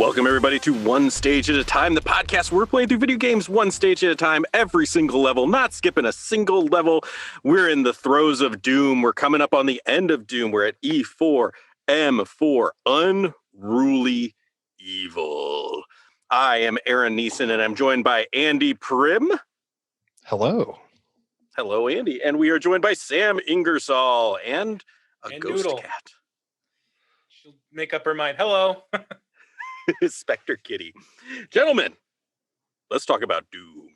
Welcome, everybody, to One Stage at a Time, the podcast where we're playing through video games one stage at a time, every single level, not skipping a single level. We're in the throes of Doom. We're coming up on the end of Doom. We're at E4, M4, Unruly Evil. I am Aaron Neeson, and I'm joined by Andy Prim. Hello. Hello, Andy. And we are joined by Sam Ingersoll and a ghost Noodle. cat. She'll make up her mind. Hello. Spectre Kitty. Gentlemen, let's talk about Doom.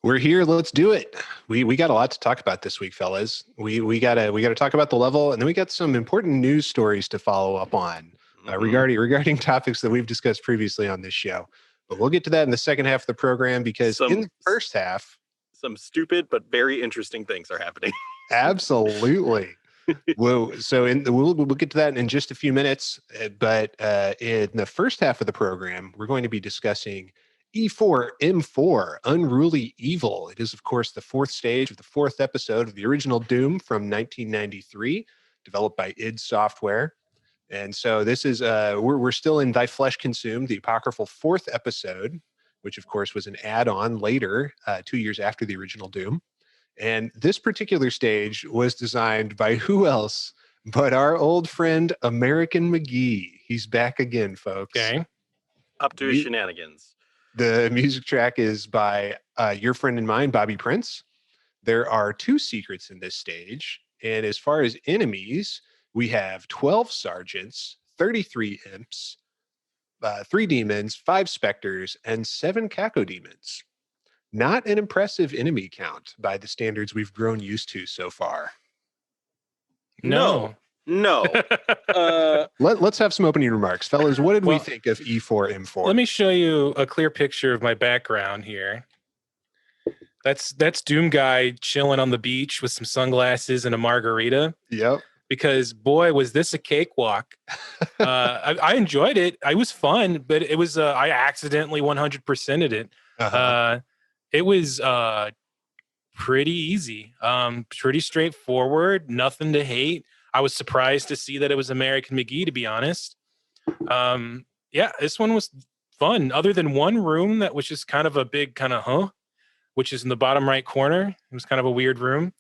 We're here. Let's do it. We got a lot to talk about this week, fellas. We gotta talk about the level, and then we got some important news stories to follow up on regarding topics that we've discussed previously on this show. But we'll get to that in the second half of the program, because in the first half, some stupid but very interesting things are happening. Absolutely. We'll get to that in just a few minutes. But in the first half of the program, we're going to be discussing E4 M4 Unruly Evil. It is, of course, the fourth stage of the fourth episode of the original Doom from 1993, developed by id Software. And so this is we're still in Thy Flesh Consumed, the apocryphal fourth episode, which of course was an add-on later, 2 years after the original Doom. And this particular stage was designed by who else but our old friend, American McGee. He's back again, folks. Okay. Up to his shenanigans. The music track is by your friend and mine, Bobby Prince. There are 2 secrets in this stage. And as far as enemies, we have 12 sergeants, 33 imps, 3 demons, 5 specters, and 7 cacodemons. Not an impressive enemy count by the standards we've grown used to so far. No. Let's have some opening remarks. Fellas, what did we think of E4 M4? Let me show you a clear picture of my background here. That's DoomGuy chilling on the beach with some sunglasses and a margarita. Yep. Because boy, was this a cakewalk. I enjoyed it. It was fun, but it was I accidentally 100%ed it. It was pretty easy, pretty straightforward, nothing to hate. I was surprised to see that it was American McGee, to be honest. Yeah, this one was fun, other than one room that was just kind of a big which is in the bottom right corner. It was kind of a weird room.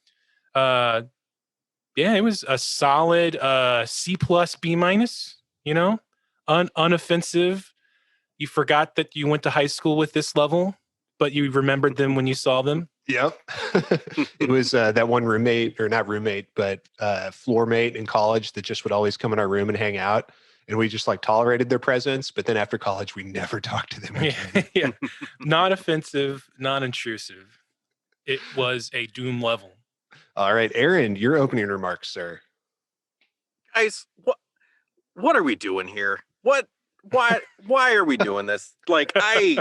Yeah, it was a solid C+, B-, unoffensive. You forgot that you went to high school with this level, but you remembered them when you saw them. Yep. It was that one roommate, or not roommate, but floor mate in college that just would always come in our room and hang out. And we just tolerated their presence. But then after college, we never talked to them again. Yeah. Not offensive, not intrusive. It was a Doom level. All right, Aaron, your opening remarks, sir. Guys, what are we doing here? Why are we doing this? I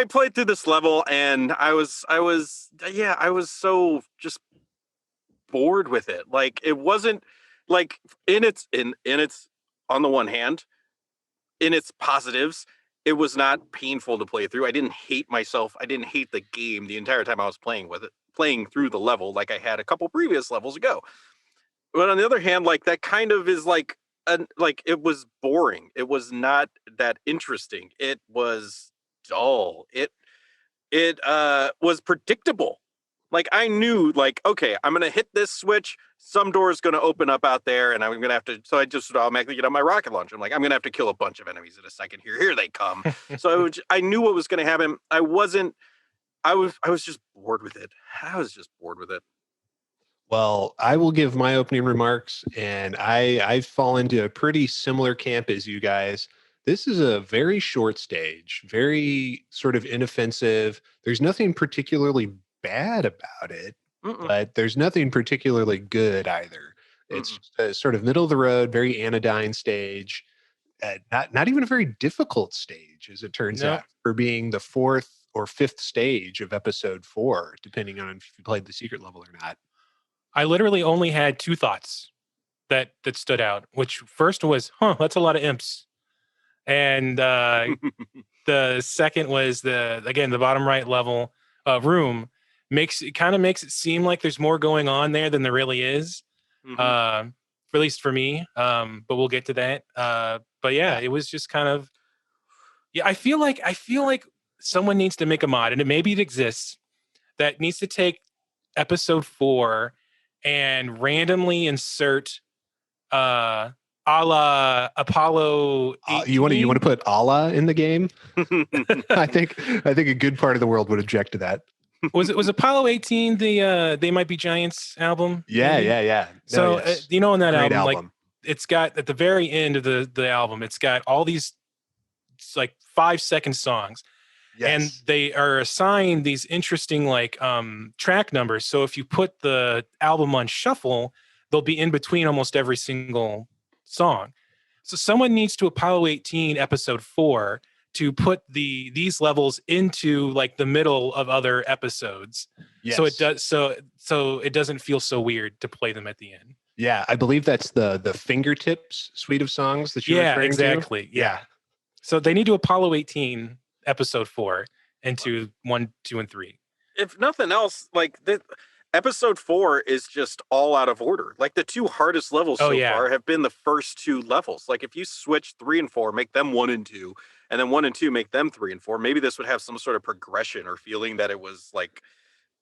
played through this level, and I was so just bored with it. It wasn't in its on the one hand, in its positives, it was not painful to play through. I didn't hate myself. I didn't hate the game the entire time I was playing through the level like I had a couple previous levels ago. But on the other hand, that kind of is it was boring. It was not that interesting. It was dull. It was predictable. I knew, okay, I'm going to hit this switch. Some door is going to open up out there, and I'm going to have to, so I just automatically get on my rocket launcher. I'm I'm going to have to kill a bunch of enemies in a second here. Here they come. So I knew what was going to happen. I was just bored with it. Well, I will give my opening remarks, and I fall into a pretty similar camp as you guys. This is a very short stage, very sort of inoffensive. There's nothing particularly bad about it, but there's nothing particularly good either. It's just a sort of middle of the road, very anodyne stage. Not even a very difficult stage, as it turns out, for being the fourth or fifth stage of episode 4, depending on if you played the secret level or not. I literally only had 2 thoughts that stood out, which first was, that's a lot of imps. And the second was the bottom right level room makes it seem like there's more going on there than there really is. For at least for me. But we'll get to that. But yeah, it was just kind of, I feel like someone needs to make a mod, and maybe it exists, that needs to take episode 4 and randomly insert a la Apollo 18. You want to put Allah in the game? I think a good part of the world would object to that. Was Apollo 18 the They Might Be Giants album? Yeah. No, so yes. in that Great album, like it's got at the very end of the album, it's got all these like 5-second songs. Yes. And they are assigned these interesting like track numbers. So if you put the album on shuffle, they'll be in between almost every single song. So someone needs to Apollo 18 episode 4 to put these levels into like the middle of other episodes. Yes. So it does so it doesn't feel so weird to play them at the end. Yeah, I believe that's the Fingertips suite of songs that you're referring exactly. to. Yeah. So they need to Apollo 18 episode 4 into 1, 2, and 3. If nothing else, like episode 4 is just all out of order. Like the 2 hardest levels far have been the first 2 levels. Like if you switch 3 and 4, make them 1 and 2, and then 1 and 2 make them 3 and 4, maybe this would have some sort of progression or feeling that it was like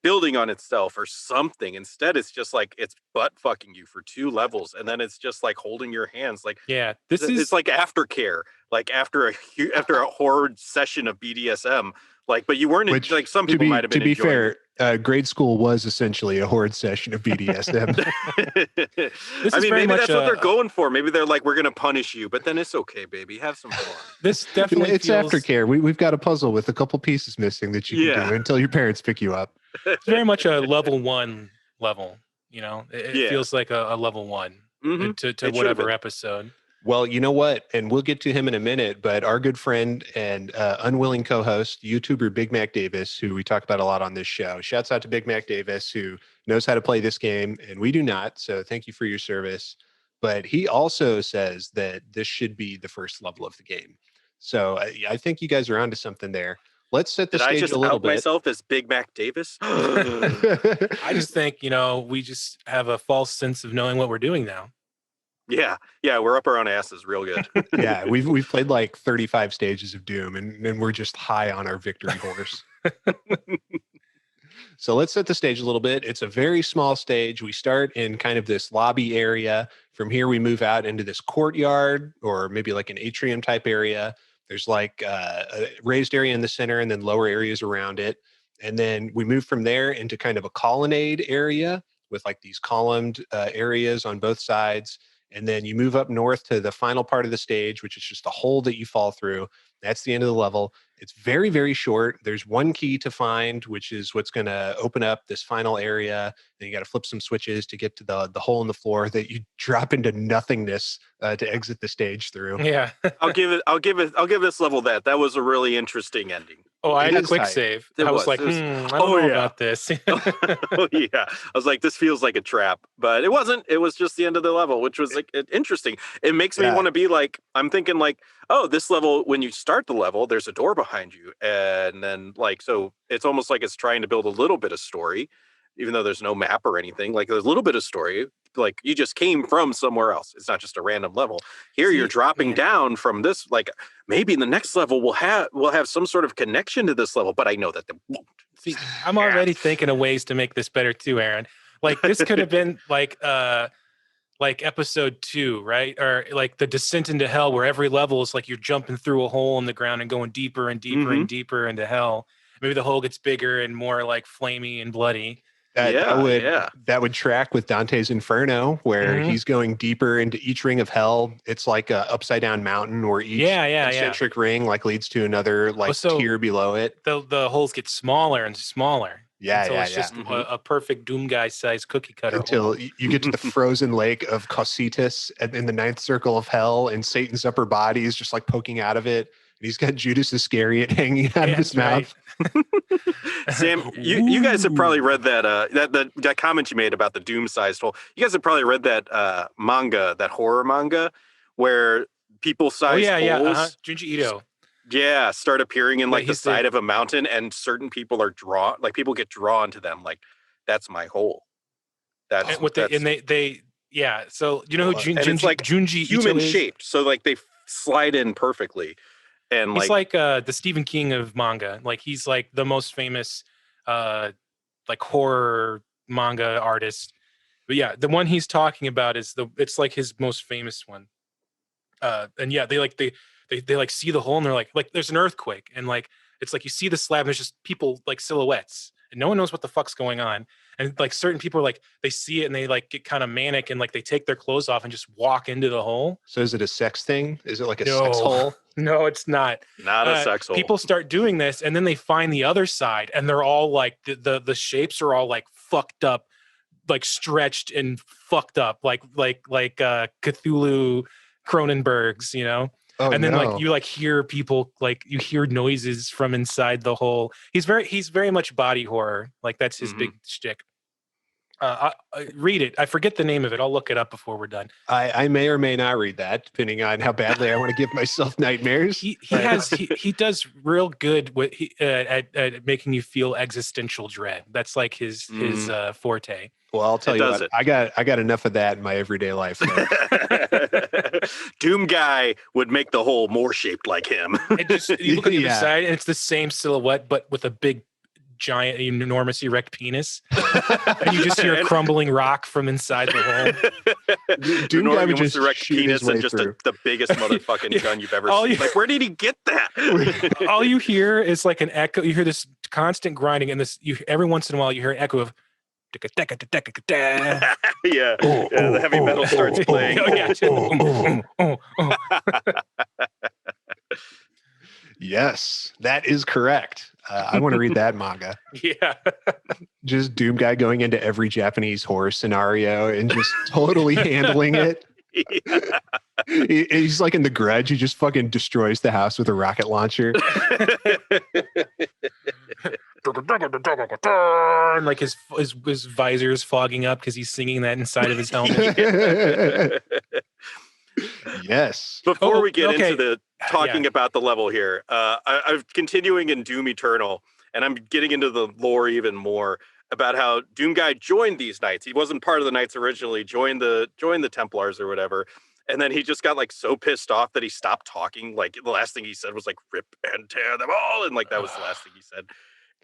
building on itself or something. Instead, it's just like it's butt fucking you for 2 levels, and then it's just like holding your hands. Like it's like aftercare, like after a horror session of BDSM. Like, but you weren't like some people might have been. To be fair, grade school was essentially a horde session of BDSM. I mean, maybe that's what they're going for. Maybe they're like, we're going to punish you, but then it's okay, baby. Have some fun. This definitely it's aftercare. We've got a puzzle with a couple pieces missing that you can do until your parents pick you up. It's very much a level 1 level. You know, it feels like a level 1 to whatever episode. Well, you know what? And we'll get to him in a minute, but our good friend and unwilling co-host, YouTuber Big Mac Davis, who we talk about a lot on this show. Shouts out to Big Mac Davis, who knows how to play this game, and we do not. So thank you for your service. But he also says that this should be the first level of the game. So I think you guys are onto something there. Let's set the stage a little bit. Did I just out myself as Big Mac Davis? I just think, we just have a false sense of knowing what we're doing now. Yeah, we're up our own asses real good. Yeah, we've played like 35 stages of Doom, and we're just high on our victory horse. So let's set the stage a little bit. It's a very small stage. We start in kind of this lobby area. From here, we move out into this courtyard or maybe like an atrium type area. There's like a raised area in the center and then lower areas around it. And then we move from there into kind of a colonnade area with like these columned areas on both sides. And then you move up north to the final part of the stage, which is just a hole that you fall through. That's the end of the level. It's very, very short. There's one key to find, which is what's going to open up this final area. Then you got to flip some switches to get to the hole in the floor that you drop into nothingness to exit the stage through. Yeah. I'll give this level that. That was a really interesting ending. Oh, I had a quick save. I was like, I don't know about this. Oh, yeah. I was like, this feels like a trap. But it wasn't. It was just the end of the level, which was like interesting. It makes me want to be like, I'm thinking like, oh, this level, when you start the level, there's a door behind you. And then like, so it's almost like it's trying to build a little bit of story, even though there's no map or anything. Like there's a little bit of story. Like you just came from somewhere else. It's not just a random level. Here you're dropping down from this. Like maybe in the next level we'll have some sort of connection to this level, but I know that they won't. See, I'm already thinking of ways to make this better too, Aaron. Like this could have been like episode 2, right? Or like the Descent into Hell, where every level is like you're jumping through a hole in the ground and going deeper and deeper and deeper into hell. Maybe the hole gets bigger and more like flamey and bloody. That would track with Dante's Inferno, where he's going deeper into each ring of hell. It's like a upside down mountain, or each eccentric ring like leads to another tier below it. The holes get smaller and smaller. It's just a perfect DoomGuy size cookie cutter until you get to the frozen lake of Cositas in the 9th circle of hell, and Satan's upper body is just like poking out of it. He's got Judas Iscariot hanging out of his mouth. Sam, you guys have probably read that comment you made about the doom-sized hole. You guys have probably read that manga, that horror manga, where people-sized holes. Junji Ito. Yeah, start appearing in like the side of a mountain, and certain people are people get drawn to them. Like that's my hole. They Yeah. So you know who and it's like Junji Ito human is? shaped, so like they slide in perfectly, and He's like the Stephen King of manga. Like he's like the most famous like horror manga artist. But yeah, the one he's talking about is it's like his most famous one. And yeah, they like see the hole and they're like there's an earthquake and like it's like you see the slab and there's just people like silhouettes and no one knows what the fuck's going on. And like certain people are like they see it and they like get kind of manic and like they take their clothes off and just walk into the hole. So is it a sex thing? Is it like a sex hole? No, it's not. not a sex hole. People start doing this and then they find the other side and they're all like the shapes are all like fucked up, like stretched and fucked up, like Cthulhu Cronenberg's, you know. Oh, and then no. like you like hear people like you hear noises from inside the hole. He's very much body horror. Like that's his big shtick. I read it. I forget the name of it. I'll look it up before we're done. I may or may not read that, depending on how badly I want to give myself nightmares. He does real good with at making you feel existential dread. That's like his forte. Well, I'll tell you what, I got enough of that in my everyday life. DoomGuy would make the hole more shaped like him. And just you look at the other side, and it's the same silhouette, but with a big, giant, enormous, erect penis. And you just hear a crumbling rock from inside the hole. DoomGuy would just erect penis and just the biggest motherfucking gun you've ever seen. Like, where did he get that? All you hear is like an echo. You hear this constant grinding, and every once in a while you hear an echo of. Yeah, the heavy metal starts playing. Yes, that is correct. I want to read that manga. Yeah. Just DoomGuy going into every Japanese horror scenario and just totally handling it. Yeah. He's like in The Grudge. He just fucking destroys the house with a rocket launcher. And like his visor is fogging up because he's singing that inside of his helmet. Yes. Before we get into the talking about the level here, I'm continuing in Doom Eternal, and I'm getting into the lore even more about how DoomGuy joined these knights. He wasn't part of the knights originally, joined the Templars or whatever. And then he just got like so pissed off that he stopped talking. Like the last thing he said was like "rip and tear them all," and like that was the last thing he said.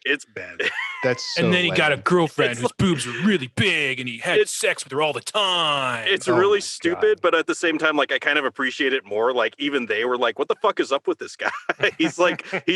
It's bad. That's so and then he lame. got a girlfriend whose boobs were really big, and he had sex with her all the time. It's really stupid, but at the same time, like I kind of appreciate it more. Like even they were like, "What the fuck is up with this guy?" He's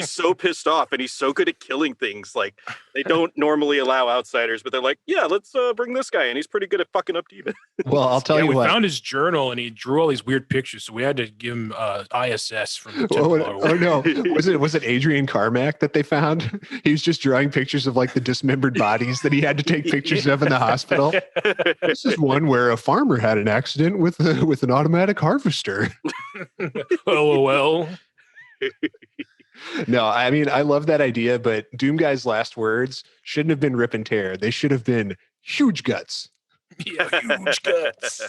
so pissed off, and he's so good at killing things. Like they don't normally allow outsiders, but they're like, "Yeah, let's bring this guy in. He's pretty good at fucking up demons." Well, I'll tell you what. We found his journal, and he drew all these weird pictures, so we had to give him ISS from the Oh no, was it Adrian Carmack that they found? He was just drawing pictures of like the dismembered bodies that he had to take pictures of in the hospital. This is one where a farmer had an accident with an automatic harvester. LOL. No, I mean, I love that idea, but DoomGuy's last words shouldn't have been rip and tear. They should have been huge guts. Yeah, huge guts.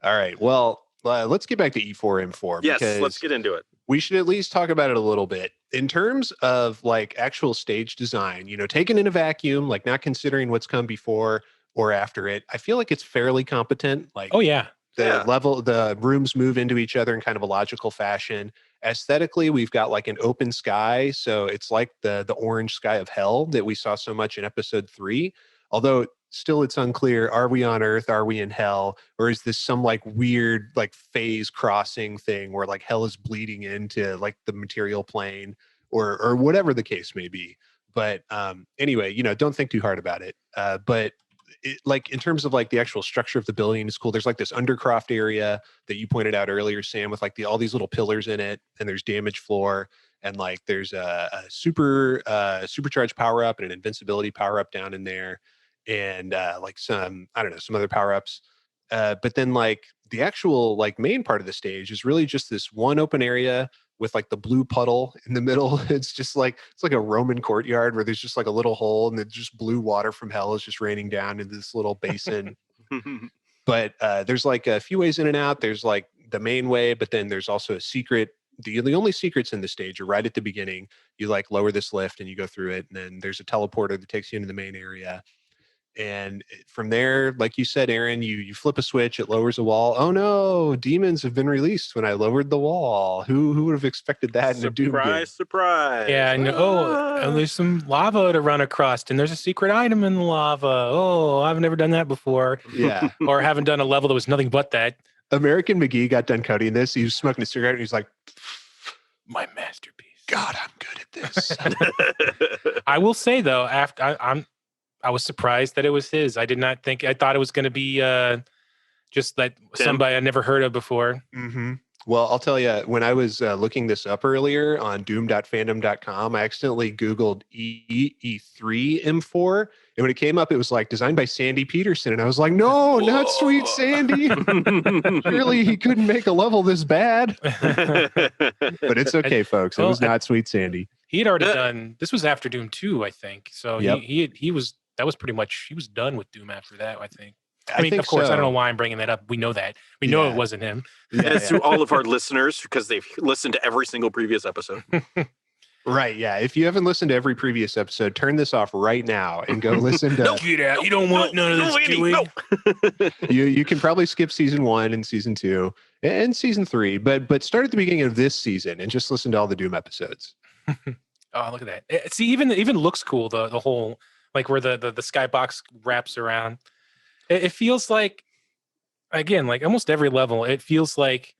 All right. Well, let's get back to E4M4. Yes, let's get into it. We should at least talk about it a little bit in terms of like actual stage design, taken in a vacuum, like not considering what's come before or after it. I feel like it's fairly competent. Like, the rooms move into each other in kind of a logical fashion. Aesthetically, we've got like an open sky. So it's like the orange sky of hell that we saw so much in episode 3. Although still it's unclear, are we on Earth? Are we in hell? Or is this some like weird like phase crossing thing where like hell is bleeding into like the material plane or whatever the case may be. But anyway, don't think too hard about it. But like in terms of like the actual structure of the building is cool. There's like this undercroft area that you pointed out earlier, Sam, with like all these little pillars in it, and there's damage floor, and like there's a supercharged power up and an invincibility power up down in there, and like some other power ups. But then like the actual like main part of the stage is really just this one open area with like the blue puddle in the middle. It's like a Roman courtyard where there's just like a little hole and there's just blue water from hell is just raining down into this little basin. But there's like a few ways in and out. There's like the main way, but then there's also a secret. The only secrets in the stage are right at the beginning. You like lower this lift and you go through it, and then there's a teleporter that takes you into the main area. And from there, like you said, Aaron, you flip a switch, it lowers a wall. Oh no, demons have been released when I lowered the wall. Who would have expected that in a Doom game? Surprise. Yeah, and and there's some lava to run across, and there's a secret item in the lava. Oh, I've never done that before. Yeah. Or haven't done a level that was nothing but that. American McGee got done coding this. He was smoking a cigarette and he's like, My masterpiece. God, I'm good at this. I will say though, after I was surprised that it was his. I did not think. I thought it was going to be just that somebody I never heard of before. Mm-hmm. Well, I'll tell you, when I was looking this up earlier on doom.fandom.com, I accidentally Googled E3 M4. And when it came up, it was like designed by Sandy Peterson. And I was like, no, not Sweet Sandy. Surely he couldn't make a level this bad. But it's okay, folks. It was not Sweet Sandy. He had already done, this was after Doom 2, I think. So he was, that was pretty much, he was done with Doom after that, I think. I mean, of course, I don't know why I'm bringing that up. We know that. We know it wasn't him. As to all of our listeners, because they've listened to every single previous episode. Right, yeah. If you haven't listened to every previous episode, turn this off right now and go listen to... Get out. You don't want none of this, Dewey. You can probably skip season 1 and season 2 and season 3, but start at the beginning of this season and just listen to all the Doom episodes. Oh, look at that. See, even looks cool, the whole, like where the skybox wraps around. It feels like, again, like almost every level, it feels like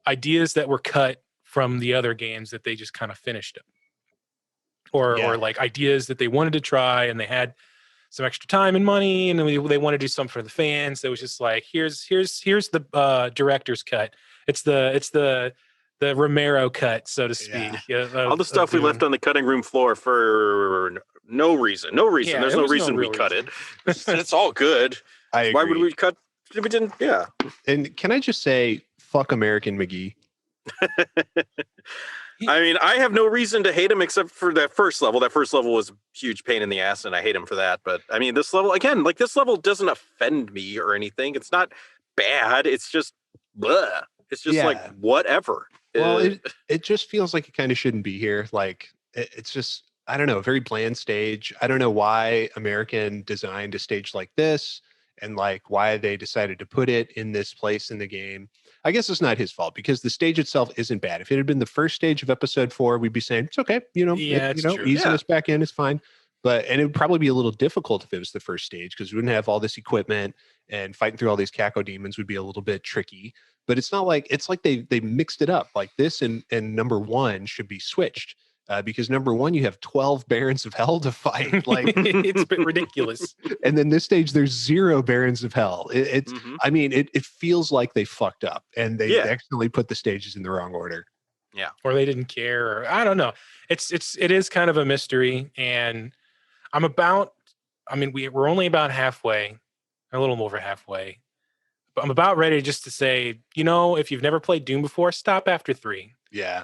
ideas that were cut from the other games that they just kind of finished up. Or like ideas that they wanted to try and they had some extra time and money and they want to do something for the fans. That was just like, here's the director's cut. It's the Romero cut, so to speak. All the stuff we left on the cutting room floor for no reason. Yeah, there's no reason we cut it. It's all good. I agree. Why would we cut if we didn't? Yeah. And can I just say, fuck American McGee? I mean, I have no reason to hate him except for that first level. That first level was a huge pain in the ass, and I hate him for that. But I mean, this level, again, like this level doesn't offend me or anything. It's not bad. It's just, blah. It's just like, whatever. Well, it just feels like it kind of shouldn't be here. Like, it's just, I don't know, a very bland stage. I don't know why American designed a stage like this and like why they decided to put it in this place in the game. I guess it's not his fault because the stage itself isn't bad. If it had been the first stage of episode 4, we'd be saying it's okay. Easing us back in is fine. And it would probably be a little difficult if it was the first stage because we wouldn't have all this equipment and fighting through all these Caco demons would be a little bit tricky. But it's not like, it's like they mixed it up. Like this and number 1 should be switched. Because number 1, you have 12 Barons of Hell to fight. Like it's a bit ridiculous. And then this stage, there's 0 Barons of Hell. I mean, it feels like they fucked up and they accidentally put the stages in the wrong order. Yeah. Or they didn't care, or I don't know. It is kind of a mystery. And we're only about halfway, a little over halfway. But I'm about ready just to say, if you've never played Doom before, stop after 3. Yeah.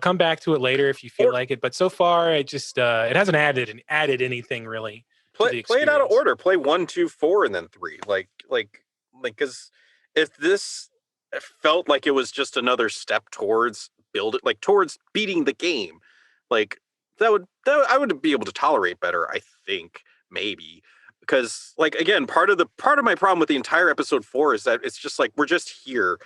Come back to it later if you feel like it. But so far, it just it hasn't added anything really. Play it out of order. Play 1, 2, 4, and then 3. Like, because if this felt like it was just another step towards towards beating the game, like that I would be able to tolerate better. I think maybe because like again, part of my problem with the entire episode 4 is that it's just like we're just here.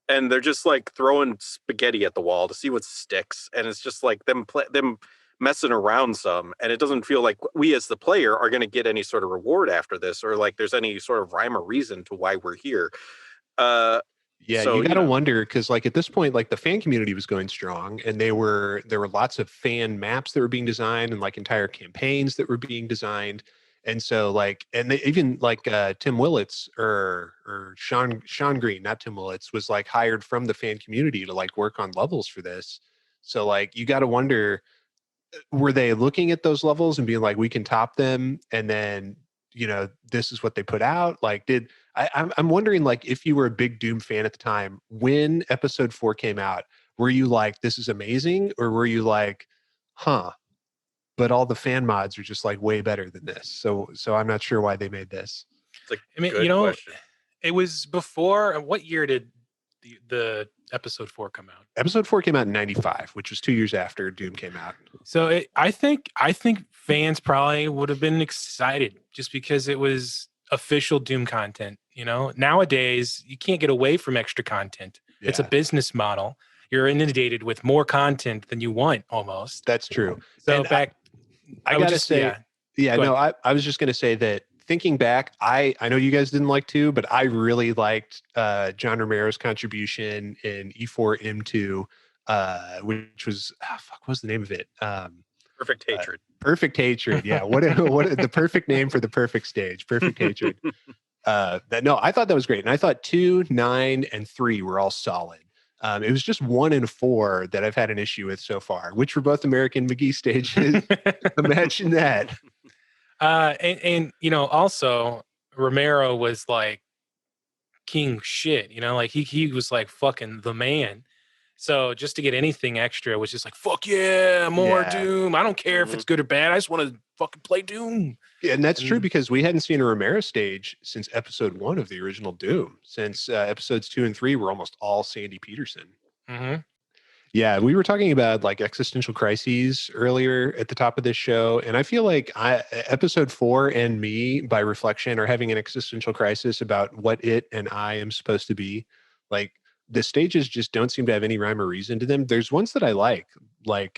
And they're just like throwing spaghetti at the wall to see what sticks. And it's just like them messing around some. And it doesn't feel like we as the player are going to get any sort of reward after this or like there's any sort of rhyme or reason to why we're here. You got to wonder because like at this point, like the fan community was going strong and there were lots of fan maps that were being designed and like entire campaigns that were being designed. And so like, and they even like Tim Willits or Sean Green, not Tim Willits, was like hired from the fan community to like work on levels for this. So like, you got to wonder, were they looking at those levels and being like, we can top them? And then, this is what they put out. Like I'm wondering like, if you were a big Doom fan at the time, when episode 4 came out, were you like, this is amazing? Or were you like, but all the fan mods are just like way better than this. So I'm not sure why they made this. Question. It was before, what year did the episode 4 come out? Episode 4 came out in 95, which was 2 years after Doom came out. So I think fans probably would have been excited just because it was official Doom content. Nowadays you can't get away from extra content. Yeah. It's a business model. You're inundated with more content than you want almost. That's true. So And back, I gotta say, I was just gonna say that thinking back, I know you guys didn't like 2, but I really liked John Romero's contribution in E4M2, which was what was the name of it? Perfect Hatred. Perfect Hatred. Yeah. What the perfect name for the perfect stage? Perfect Hatred. I thought that was great, and I thought 2, 9, and 3 were all solid. It was just 1 and 4 that I've had an issue with so far, which were both American McGee stages. Imagine that. And also Romero was like king shit, like he was like fucking the man. So just to get anything extra was just like, fuck yeah, more Doom. I don't care if it's good or bad. I just want to fucking play Doom. Yeah, and that's true because we hadn't seen a Romero stage since episode 1 of the original Doom. Since episodes 2 and 3 were almost all Sandy Peterson. Mm-hmm. Yeah, we were talking about like existential crises earlier at the top of this show, and I feel like episode 4 and me, by reflection, are having an existential crisis about what it and I am supposed to be. Like the stages just don't seem to have any rhyme or reason to them. There's ones that I like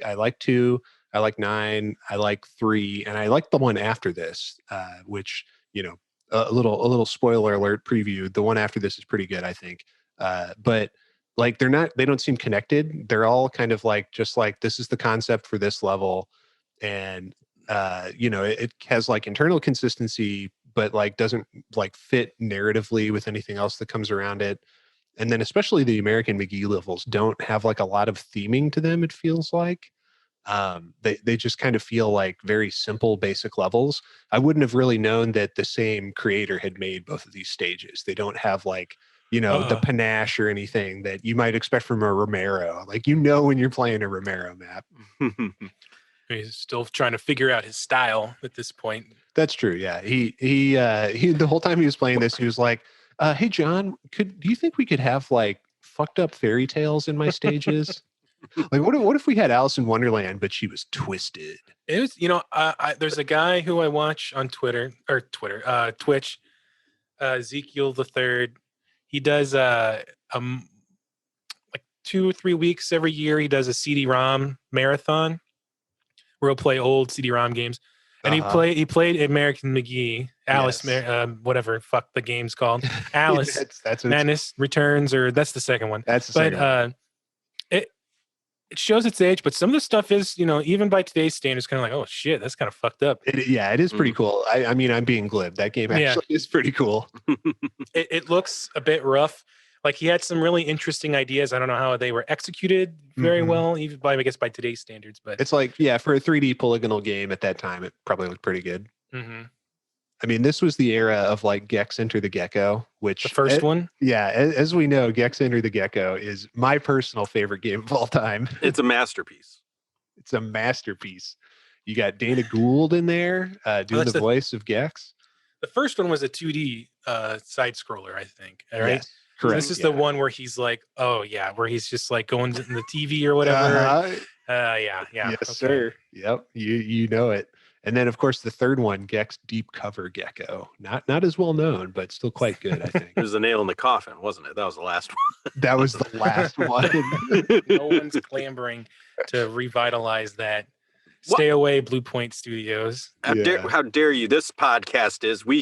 I like 2, I like 9, I like 3, and I like the one after this, which a little spoiler alert preview. The one after this is pretty good, I think, but. Like they don't seem connected. They're all kind of like, just like, this is the concept for this level. And, it has like internal consistency, but like doesn't like fit narratively with anything else that comes around it. And then especially the American McGee levels don't have like a lot of theming to them. It feels like they just kind of feel like very simple, basic levels. I wouldn't have really known that the same creator had made both of these stages. They don't have like, the panache or anything that you might expect from a Romero. Like, when you're playing a Romero map. He's still trying to figure out his style at this point. That's true. Yeah. He the whole time he was playing this, he was like, hey John, do you think we could have like fucked up fairy tales in my stages? Like, what if we had Alice in Wonderland, but she was twisted? It was, there's a guy who I watch on Twitch, Ezekiel the Third. He does like 2 or 3 weeks every year. He does a CD-ROM marathon where he'll play old CD-ROM games. And he played American McGee, Alice, whatever fuck the game's called, Alice that's Madness Returns, or that's the second one. That's the second one. It shows its age, but some of the stuff is, even by today's standards, kind of like, oh shit, that's kind of fucked up. It is pretty cool. I mean, I'm being glib. That game actually is pretty cool. It looks a bit rough. Like he had some really interesting ideas. I don't know how they were executed very well, even by today's standards. But it's like, for a 3D polygonal game at that time, it probably looked pretty good. Mm-hmm. I mean, this was the era of like Gex Enter the Gecko, which the first one. Yeah, as we know, Gex Enter the Gecko is my personal favorite game of all time. It's a masterpiece. It's a masterpiece. You got Dana Gould in there doing the voice of Gex. The first one was a 2D side scroller, I think. Right? Yes, correct. This is the one where he's like, where he's just like going in the TV or whatever. Yeah. Yes, sir. Yep, you know it. And then, of course, the third one, Gex Deep Cover Gecko. Not as well known, but still quite good, I think. It was the nail in the coffin, wasn't it? That was the last one. That was the last one. No one's clamoring to revitalize that. Stay away, Blue Point Studios. How dare you? This podcast is we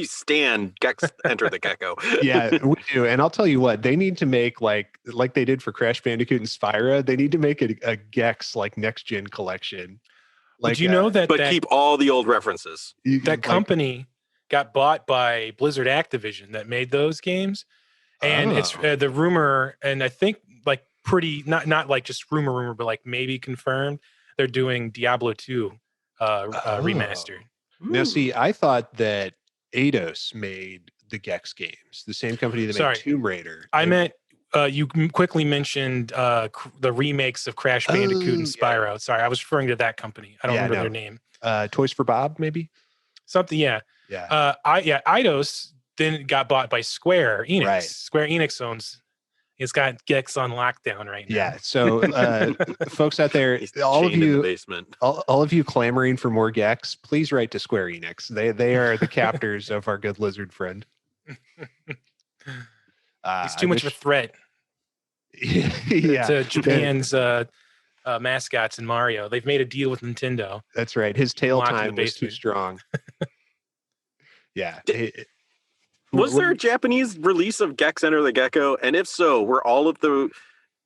stand Gex Enter the Gecko. Yeah, we do. And I'll tell you what, they need to make like they did for Crash Bandicoot and Spyro. They need to make a Gex like next gen collection. Like, you know that, but keep all the old references. That company got bought by Blizzard Activision that made those games, and it's the rumor, and I think like pretty not like just rumor, but like maybe confirmed they're doing Diablo 2 remastered. Now, see, I thought that Eidos made the Gex games, the same company that made Tomb Raider. I meant. You quickly mentioned the remakes of Crash Bandicoot and Spyro. Yeah. Sorry, I was referring to that company. I don't remember their name. Toys for Bob, maybe? Something, yeah. Yeah. Eidos then got bought by Square Enix. Right. Square Enix owns He's got Gex on lockdown right now. Yeah. So, folks out there, He's all of chained in the you, basement. all of you clamoring for more Gex, please write to Square Enix. They are the captors of our good lizard friend. He's too much of a threat Yeah, to Japan's mascots in Mario. They've made a deal with Nintendo. that's right. His tail Locked in the time was too basement. strong. Yeah. Was there a Japanese release of Gex Enter the Gecko? And if so, were all of the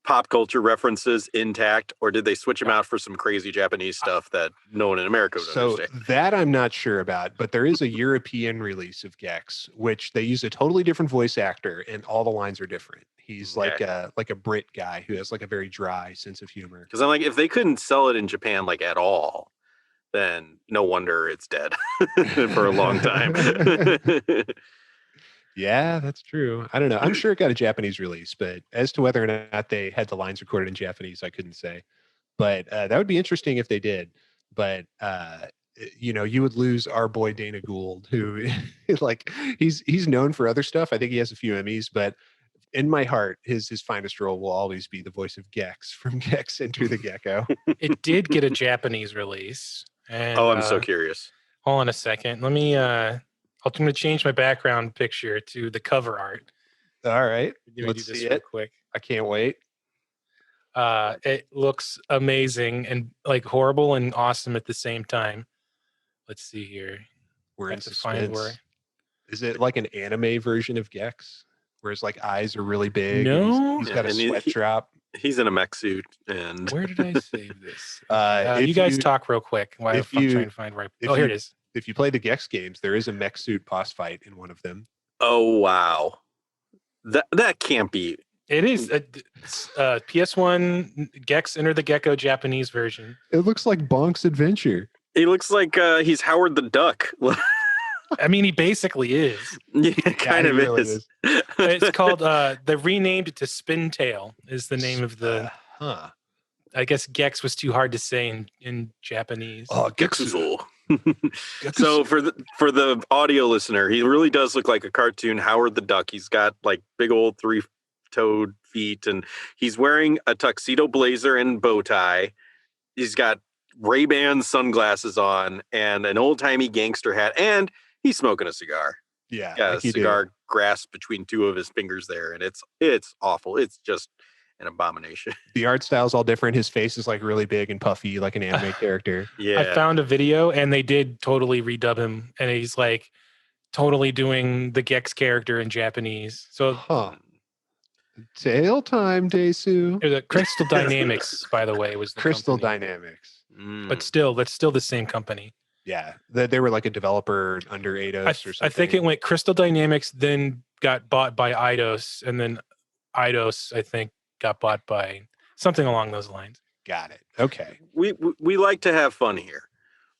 pop culture references intact, or did they switch them out for some crazy Japanese stuff that no one in America would understand? That I'm not sure about, but there is a European release of Gex, which they use a totally different voice actor, and all the lines are different. He's like a Brit guy who has like a very dry sense of humor. Because I'm like, if they couldn't sell it in Japan like at all, then no wonder it's dead for a long time. Yeah, that's true. I don't know. I'm sure it got a Japanese release, but as to whether or not they had the lines recorded in Japanese, I couldn't say. But that would be interesting if they did. But you would lose our boy Dana Gould, who like he's known for other stuff. I think he has a few Emmys, but in my heart, his finest role will always be the voice of Gex from Gex Enter the Gecko. It did get a Japanese release. And, I'm so curious. Hold on a second. Let me. I'm going to change my background picture to the cover art. All right, Let's do this real quick. I can't wait. It looks amazing and like horrible and awesome at the same time. Let's see here. We're in suspense. Is it like an anime version of Gex, where his like eyes are really big? No, he's got a sweat drop. He's in a mech suit. And where did I save this? You guys talk real quick while I'm trying to find right. Oh, here it is. If you play the Gex games, there is a mech suit boss fight in one of them. Oh wow, that can't be. It is PS1 Gex Enter the Gecko Japanese version. It looks like Bonk's Adventure. He looks like he's Howard the Duck. I mean, he basically is. Yeah, kind of really is. It's called they renamed it to Spintail is the name of the. I guess Gex was too hard to say in Japanese. Oh, Gexuzo. So for the audio listener, he really does look like a cartoon Howard the Duck. He's got like big old 3-toed feet, and he's wearing a tuxedo blazer and bow tie. He's got Ray-Ban sunglasses on and an old-timey gangster hat, and he's smoking a cigar. Yeah, a cigar grasped between two of his fingers there, and it's awful. It's just an abomination. The art style's all different. His face is like really big and puffy, like an anime character. Yeah, I found a video, and they did totally redub him, and he's like totally doing the Gex character in Japanese. So, tail time, Desu. The Crystal Dynamics, by the way, was the Crystal company. Dynamics. But still, that's still the same company. Yeah, they were like a developer under Eidos or something. I think it went Crystal Dynamics, then got bought by Eidos, and then Eidos, I think, got bought by something along those lines. Got it. Okay. We like to have fun here,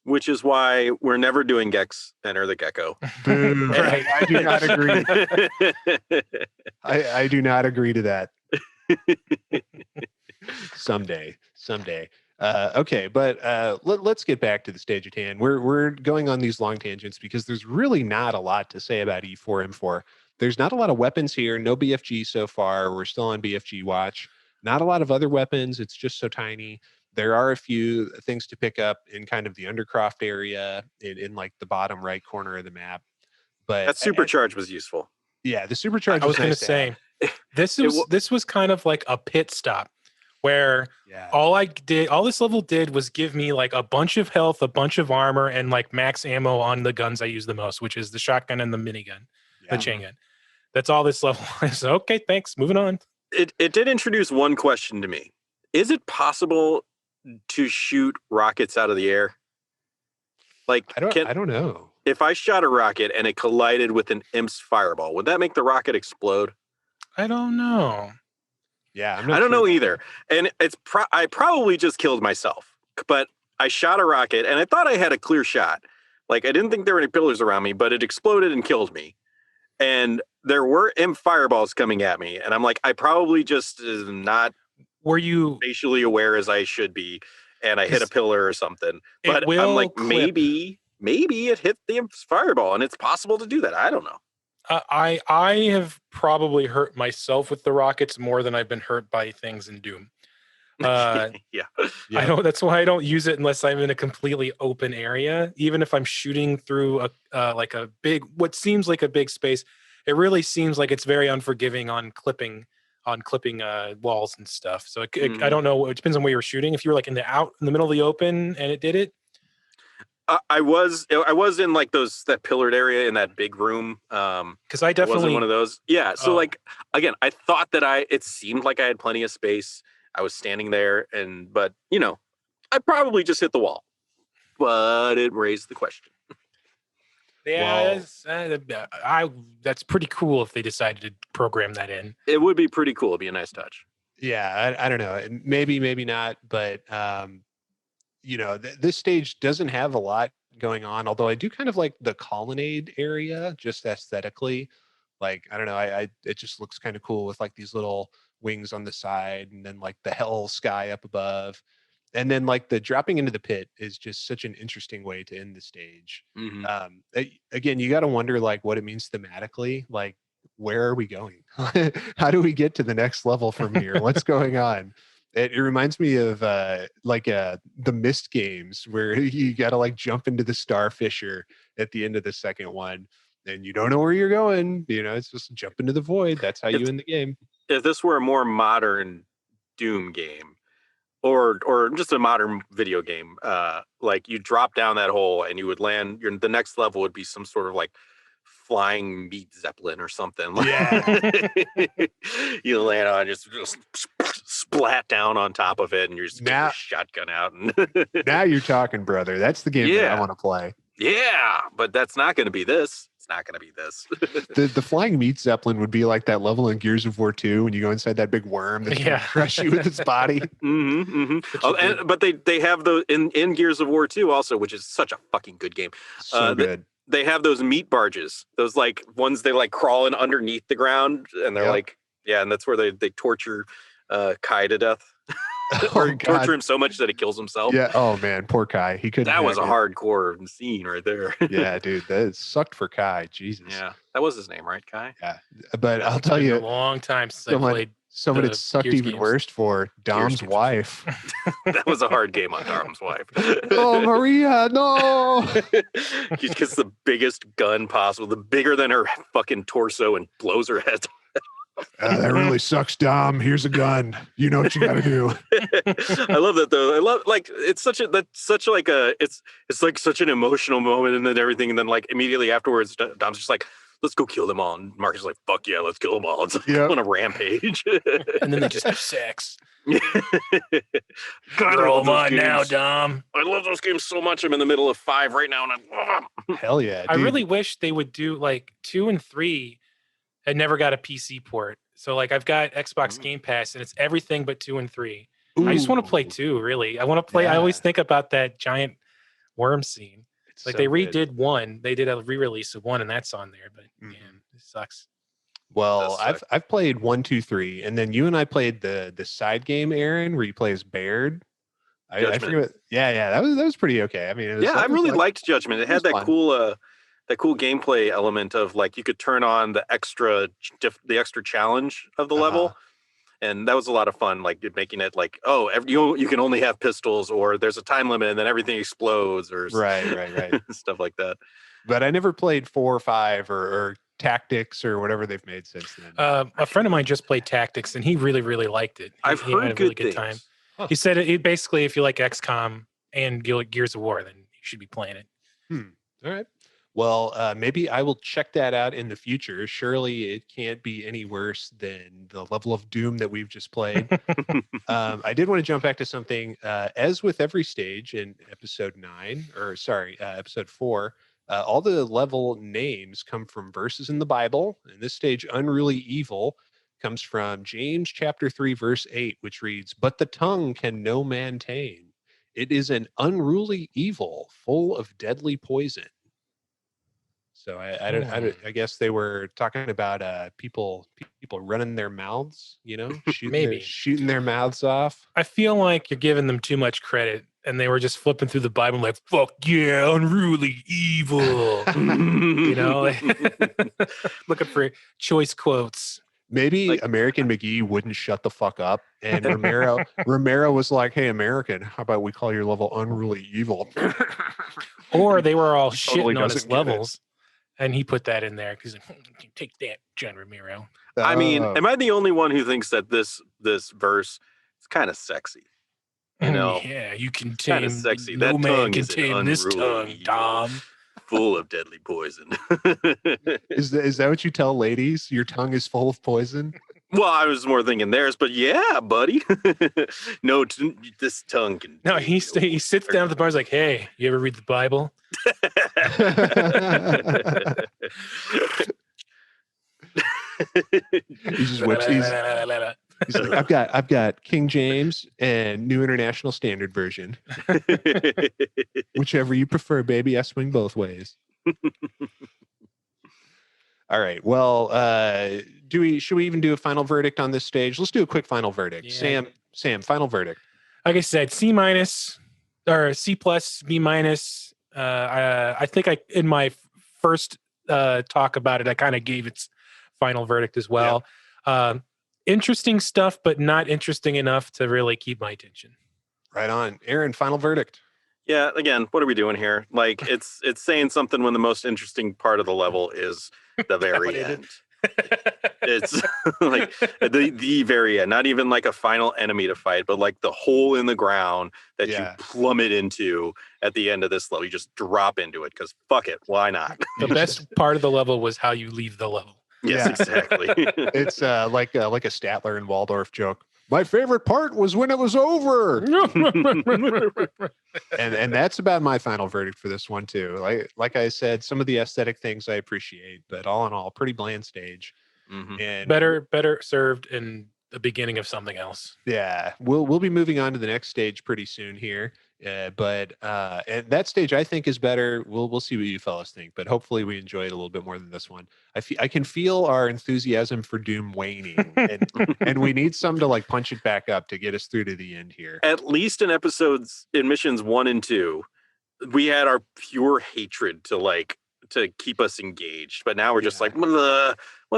which is why we're never doing Gex Enter the Gecko. Boo. Right. I do not agree. I do not agree to that. Someday. Okay, but let's get back to the stage at hand. We're going on these long tangents because there's really not a lot to say about E4M4. There's not a lot of weapons here. No BFG so far. We're still on BFG watch. Not a lot of other weapons. It's just so tiny. There are a few things to pick up in kind of the Undercroft area in like the bottom right corner of the map. But that supercharge was useful. Yeah, the supercharge. I was going to say this was kind of like a pit stop where all this level did was give me like a bunch of health, a bunch of armor, and like max ammo on the guns I use the most, which is the shotgun and the minigun, the chain gun. That's all this level is. Okay, thanks. Moving on. It did introduce one question to me. Is it possible to shoot rockets out of the air? Like, I don't know. If I shot a rocket and it collided with an IMP's fireball, would that make the rocket explode? I don't know. Yeah, I don't know either. And I probably just killed myself, but I shot a rocket and I thought I had a clear shot. Like, I didn't think there were any pillars around me, but it exploded and killed me. And there were imp fireballs coming at me. And I'm like, I probably just am not spatially aware as I should be. And I hit a pillar or something. But I'm like, maybe it hit the imp's fireball, and it's possible to do that. I don't know. I have probably hurt myself with the rockets more than I've been hurt by things in Doom. Yeah. I don't. That's why I don't use it unless I'm in a completely open area. Even if I'm shooting through like a big, what seems like a big space, it really seems like it's very unforgiving on clipping walls and stuff. So I don't know. It depends on where you're shooting. If you were like in the middle of the open and it did it. I was in like that pillared area in that big room. Because I definitely wasn't one of those. Yeah. So like again, I thought that it seemed like I had plenty of space. I was standing there, but I probably just hit the wall. But it raised the question. Yeah, that's pretty cool if they decided to program that in. It would be pretty cool. It'd be a nice touch. Yeah, I don't know. Maybe not, but this stage doesn't have a lot going on, although I do kind of like the colonnade area just aesthetically. Like, I don't know, it just looks kind of cool with like these little wings on the side and then like the hell sky up above. And then like the dropping into the pit is just such an interesting way to end the stage. Again, you got to wonder like what it means thematically, like where are we going? How do we get to the next level from here? What's going on? It reminds me of the Myst games where you got to like jump into the Starfisher at the end of the second one and you don't know where you're going. It's just jump into the void. That's how you end the game. If this were a more modern Doom game or just a modern video game, like you drop down that hole and you would land, the next level would be some sort of like flying meat zeppelin or something. Yeah. You land on just splat down on top of it and you're just getting your shotgun out. Now you're talking, brother. That's the game that I want to play. Yeah, but that's not going to be this. It's not going to be this. The flying meat zeppelin would be like that level in Gears of War 2 when you go inside that big worm that's going to crush you with its body. But they have those in Gears of War 2 also, which is such a fucking good game. So good. They have those meat barges, those like ones they like crawling underneath the ground, and they're like, and that's where they torture Kai to death. Or torture him so much that he kills himself. Yeah. Oh man, poor Kai. He couldn't. That was a hardcore scene right there. Yeah, dude, that sucked for Kai. Jesus. Yeah, that was his name, right, Kai? Yeah, but I'll tell you, a long time since I played. Someone it sucked even worse for Dom's wife. That was a hard game on Dom's wife. Oh, Maria, no! She gets the biggest gun possible, the bigger than her fucking torso, and blows her head. That really sucks, Dom. Here's a gun. You know what you got to do. I love that though. I love like it's such like such an emotional moment, and then everything, and then like immediately afterwards, Dom's just like, let's go kill them all. And Marcus is like, fuck yeah, let's kill them all. It's like on a rampage. And then they just have sex. God, you're all mine now, Dom. I love those games so much. I'm in the middle of 5 right now, and I'm hell yeah. Dude. I really wish they would do like 2 and 3 had never got a PC port. So like I've got Xbox Game Pass and it's everything but 2 and 3. Ooh. I just want to play 2, really. I want to play. I always think about that giant worm scene. It's like so they redid good. 1. They did a re-release of 1 and that's on there, but man, it sucks. Well, I've played 1, 2, 3, and then you and I played the side game, Aaron, where you play as Baird. I forget. Yeah, that was pretty okay. I mean, I really liked Judgment. It had that fun. Cool gameplay element of like you could turn on the extra challenge of the level, and that was a lot of fun. Like making it like, oh, you can only have pistols, or there's a time limit, and then everything explodes, or right, stuff like that. But I never played 4 or 5 or Tactics or whatever they've made since then. A friend of mine just played Tactics, and he really, really liked it. I've heard had a really good time. Huh. He said it basically, if you like XCOM and Gears of War, then you should be playing it. All right. Well, maybe I will check that out in the future. Surely it can't be any worse than the level of Doom that we've just played. I did want to jump back to something. As with every stage in episode 4, all the level names come from verses in the Bible. In this stage, Unruly Evil comes from James chapter 3, verse 8, which reads, "But the tongue can no man tame. It is an unruly evil full of deadly poison." So I guess they were talking about people running their mouths, shooting their mouths off. I feel like you're giving them too much credit. and they were just flipping through the Bible like, fuck yeah, unruly evil. You know, looking for choice quotes. Maybe Like- American McGee wouldn't shut the fuck up, and Romero was like, "Hey, American, how about we call your level unruly evil?" Or they were all He totally shitting on his doesn't get it. levels, and he put that in there because take that, John Romero. I mean, Oh. am I the only one who thinks that this verse is kind of sexy? You know, Yeah, you can kinda tame. sexy. No That man tongue can is an tame this unruly tongue, evil. Tom. full of deadly poison. Is that what you tell ladies? Your tongue is full of poison? Well, I was more thinking theirs, but yeah, buddy. No, this tongue can. No, take he you. he sits down at the bar. He's like, "Hey, you ever read the Bible?" He just whips. He's like, I've got King James and New International Standard Version. Whichever you prefer, baby. I swing both ways. All right. Well, should we even do a final verdict on this stage? Let's do a quick final verdict. Yeah. Sam, final verdict. Like I said, C- or C+, B-. I think in my first talk about it, I kind of gave its final verdict as well. Interesting stuff, but not interesting enough to really keep my attention. Right on. Aaron, final verdict. Yeah, again, what are we doing here? Like, it's saying something when the most interesting part of the level is the very end. It's like the very end, not even like a final enemy to fight, but like the hole in the ground that you plummet into at the end of this level. You just drop into it because fuck it, why not? The best part of the level was how you leave the level. Yes, exactly. It's like a Statler and Waldorf joke. My favorite part was when it was over. and that's about my final verdict for this one too. Like I said, some of the aesthetic things I appreciate, but all in all, pretty bland stage. Mm-hmm. And better served in the beginning of something else. Yeah, we'll be moving on to the next stage pretty soon here. But and that stage I think is better. We'll see what you fellas think, but hopefully we enjoy it a little bit more than this one. I can feel our enthusiasm for Doom waning, and we need some to like punch it back up to get us through to the end here. At least in missions 1 and 2, we had our pure hatred to keep us engaged, but now we're just like, what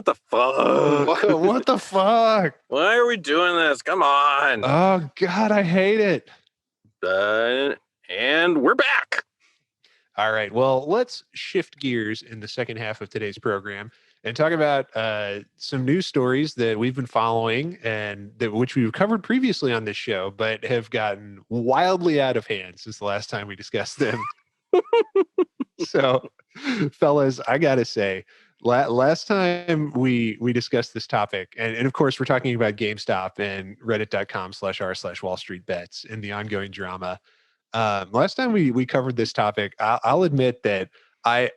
the fuck? What the fuck? Why are we doing this? Come on. Oh God, I hate it. And we're back. All right. Well, let's shift gears in the second half of today's program and talk about some news stories that we've been following and which we've covered previously on this show, but have gotten wildly out of hand since the last time we discussed them. So, fellas, I gotta say, last time we discussed this topic, and of course we're talking about GameStop and reddit.com/r/WallStreetBets and the ongoing drama. Last time we covered this topic, I'll admit that I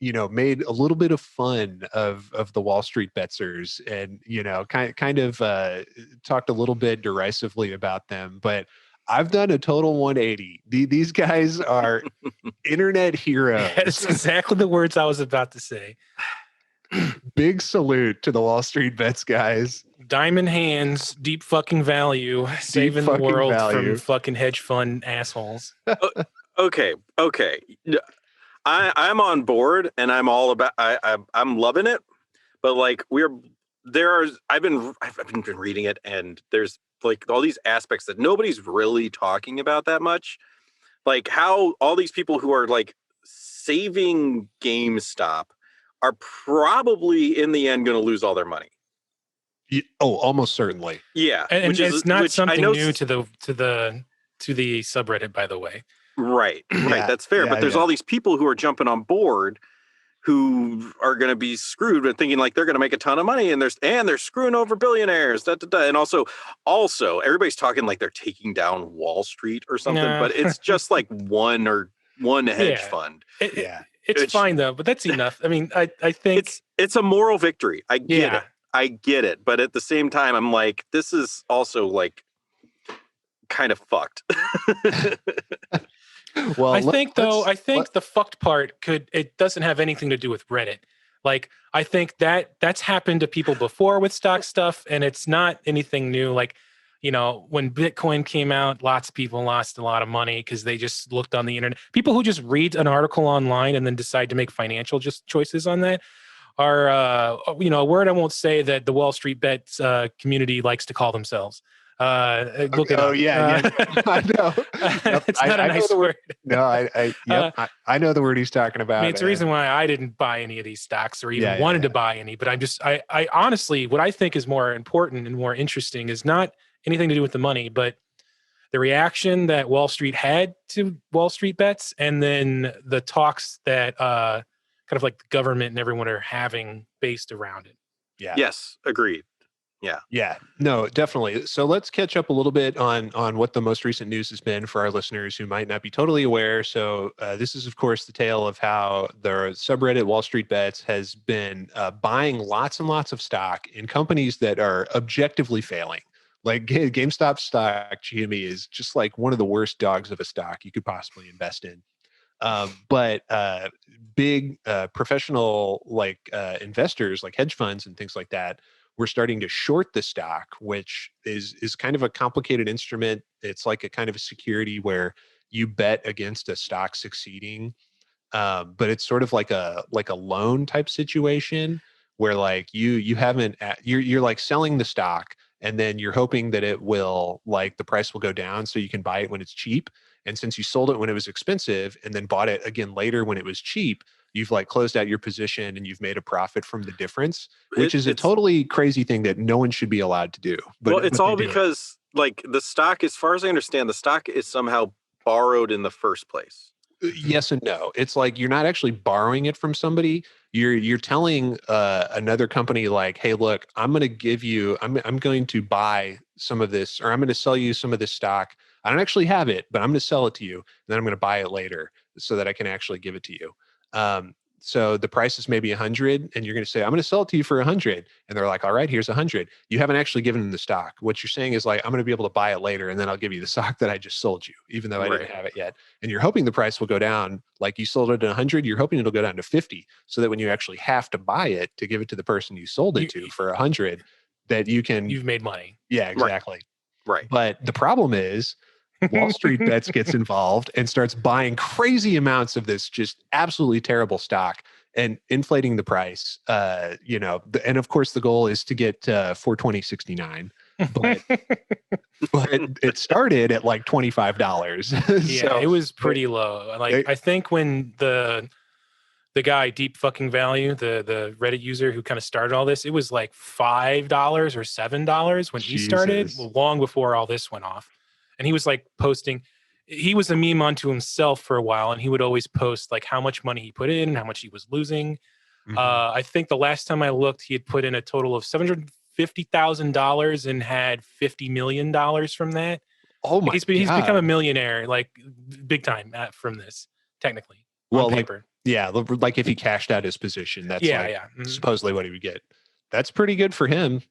made a little bit of fun of the Wall Street Betsers, and kind of talked a little bit derisively about them, but I've done a total 180. These guys are internet heroes. That's exactly the words I was about to say. Big salute to the Wall Street Bets guys. Diamond hands, deep fucking value, saving the world from fucking hedge fund assholes. Okay. I'm on board, and I'm all about. I'm loving it, but like I've been reading it, and there's like all these aspects that nobody's really talking about that much, like how all these people who are like saving GameStop are probably in the end going to lose all their money. Oh, almost certainly. Yeah, and it's not something new to the subreddit, by the way. Right. That's fair. But there's all these people who are jumping on board who are going to be screwed and thinking like they're going to make a ton of money, and they're screwing over billionaires. And also everybody's talking like they're taking down Wall Street or something, but it's just like one hedge fund. It's fine though, but that's enough. I mean, I think it's a moral victory. I get it, but at the same time, I'm like, this is also like kind of fucked. Well, I think the fucked part it doesn't have anything to do with Reddit. Like, I think that's happened to people before with stock stuff, and it's not anything new. Like, when Bitcoin came out, lots of people lost a lot of money because they just looked on the internet. People who just read an article online and then decide to make financial choices on that are, a word I won't say that the Wall Street Bets community likes to call themselves. Look it up. Yeah. I know. Yep. It's not a nice word. No, I know the word he's talking about. I mean, it's the reason why I didn't buy any of these stocks or even wanted to buy any. But I honestly, what I think is more important and more interesting is not anything to do with the money, but the reaction that Wall Street had to Wall Street Bets, and then the talks that kind of like the government and everyone are having based around it. Yeah. Yes, agreed. Yeah, no, definitely. So let's catch up a little bit on what the most recent news has been for our listeners who might not be totally aware. So this is, of course, the tale of how the subreddit Wall Street Bets has been buying lots and lots of stock in companies that are objectively failing. Like GameStop stock, GME, is just like one of the worst dogs of a stock you could possibly invest in. But big professional investors like hedge funds and things like that, we're starting to short the stock, which is kind of a complicated instrument. It's like a kind of a security where you bet against a stock succeeding, but it's sort of like a loan type situation where like you're like selling the stock, and then you're hoping that it will, like, the price will go down so you can buy it when it's cheap. And since you sold it when it was expensive and then bought it again later when it was cheap, you've like closed out your position and you've made a profit from the difference, which is a totally crazy thing that no one should be allowed to do. But it's all because like the stock, as far as I understand, the stock is somehow borrowed in the first place. Yes and no. It's like you're not actually borrowing it from somebody. You're telling another company like, hey, look, I'm going to give you, I'm going to buy some of this, or I'm going to sell you some of this stock. I don't actually have it, but I'm going to sell it to you. And then I'm going to buy it later so that I can actually give it to you. So the price is maybe 100, and you're going to say, I'm going to sell it to you for 100. And they're like, all right, here's 100. You haven't actually given them the stock. What you're saying is like, I'm going to be able to buy it later, and then I'll give you the stock that I just sold you, even though I didn't have it yet. And you're hoping the price will go down. Like you sold it at 100, you're hoping it'll go down to 50, so that when you actually have to buy it to give it to the person you sold it to for 100, that you've made money. Yeah, exactly. Right. But the problem is, Wall Street Bets gets involved and starts buying crazy amounts of this just absolutely terrible stock and inflating the price. And of course the goal is to get 420.69, but it started at like $25. Yeah, so, it was pretty low. Like I think when the guy Deep Fucking Value, the Reddit user who kind of started all this, it was like $5 or $7 when he started, long before all this went off. And he was like posting, he was a meme unto himself for a while, and he would always post like how much money he put in and how much he was losing. Mm-hmm. I think the last time I looked, he had put in a total of $750,000 and had $50 million from that. Oh my God. He's become a millionaire, like big time from this, technically. Well, on paper. Like if he cashed out his position, that's supposedly what he would get. That's pretty good for him.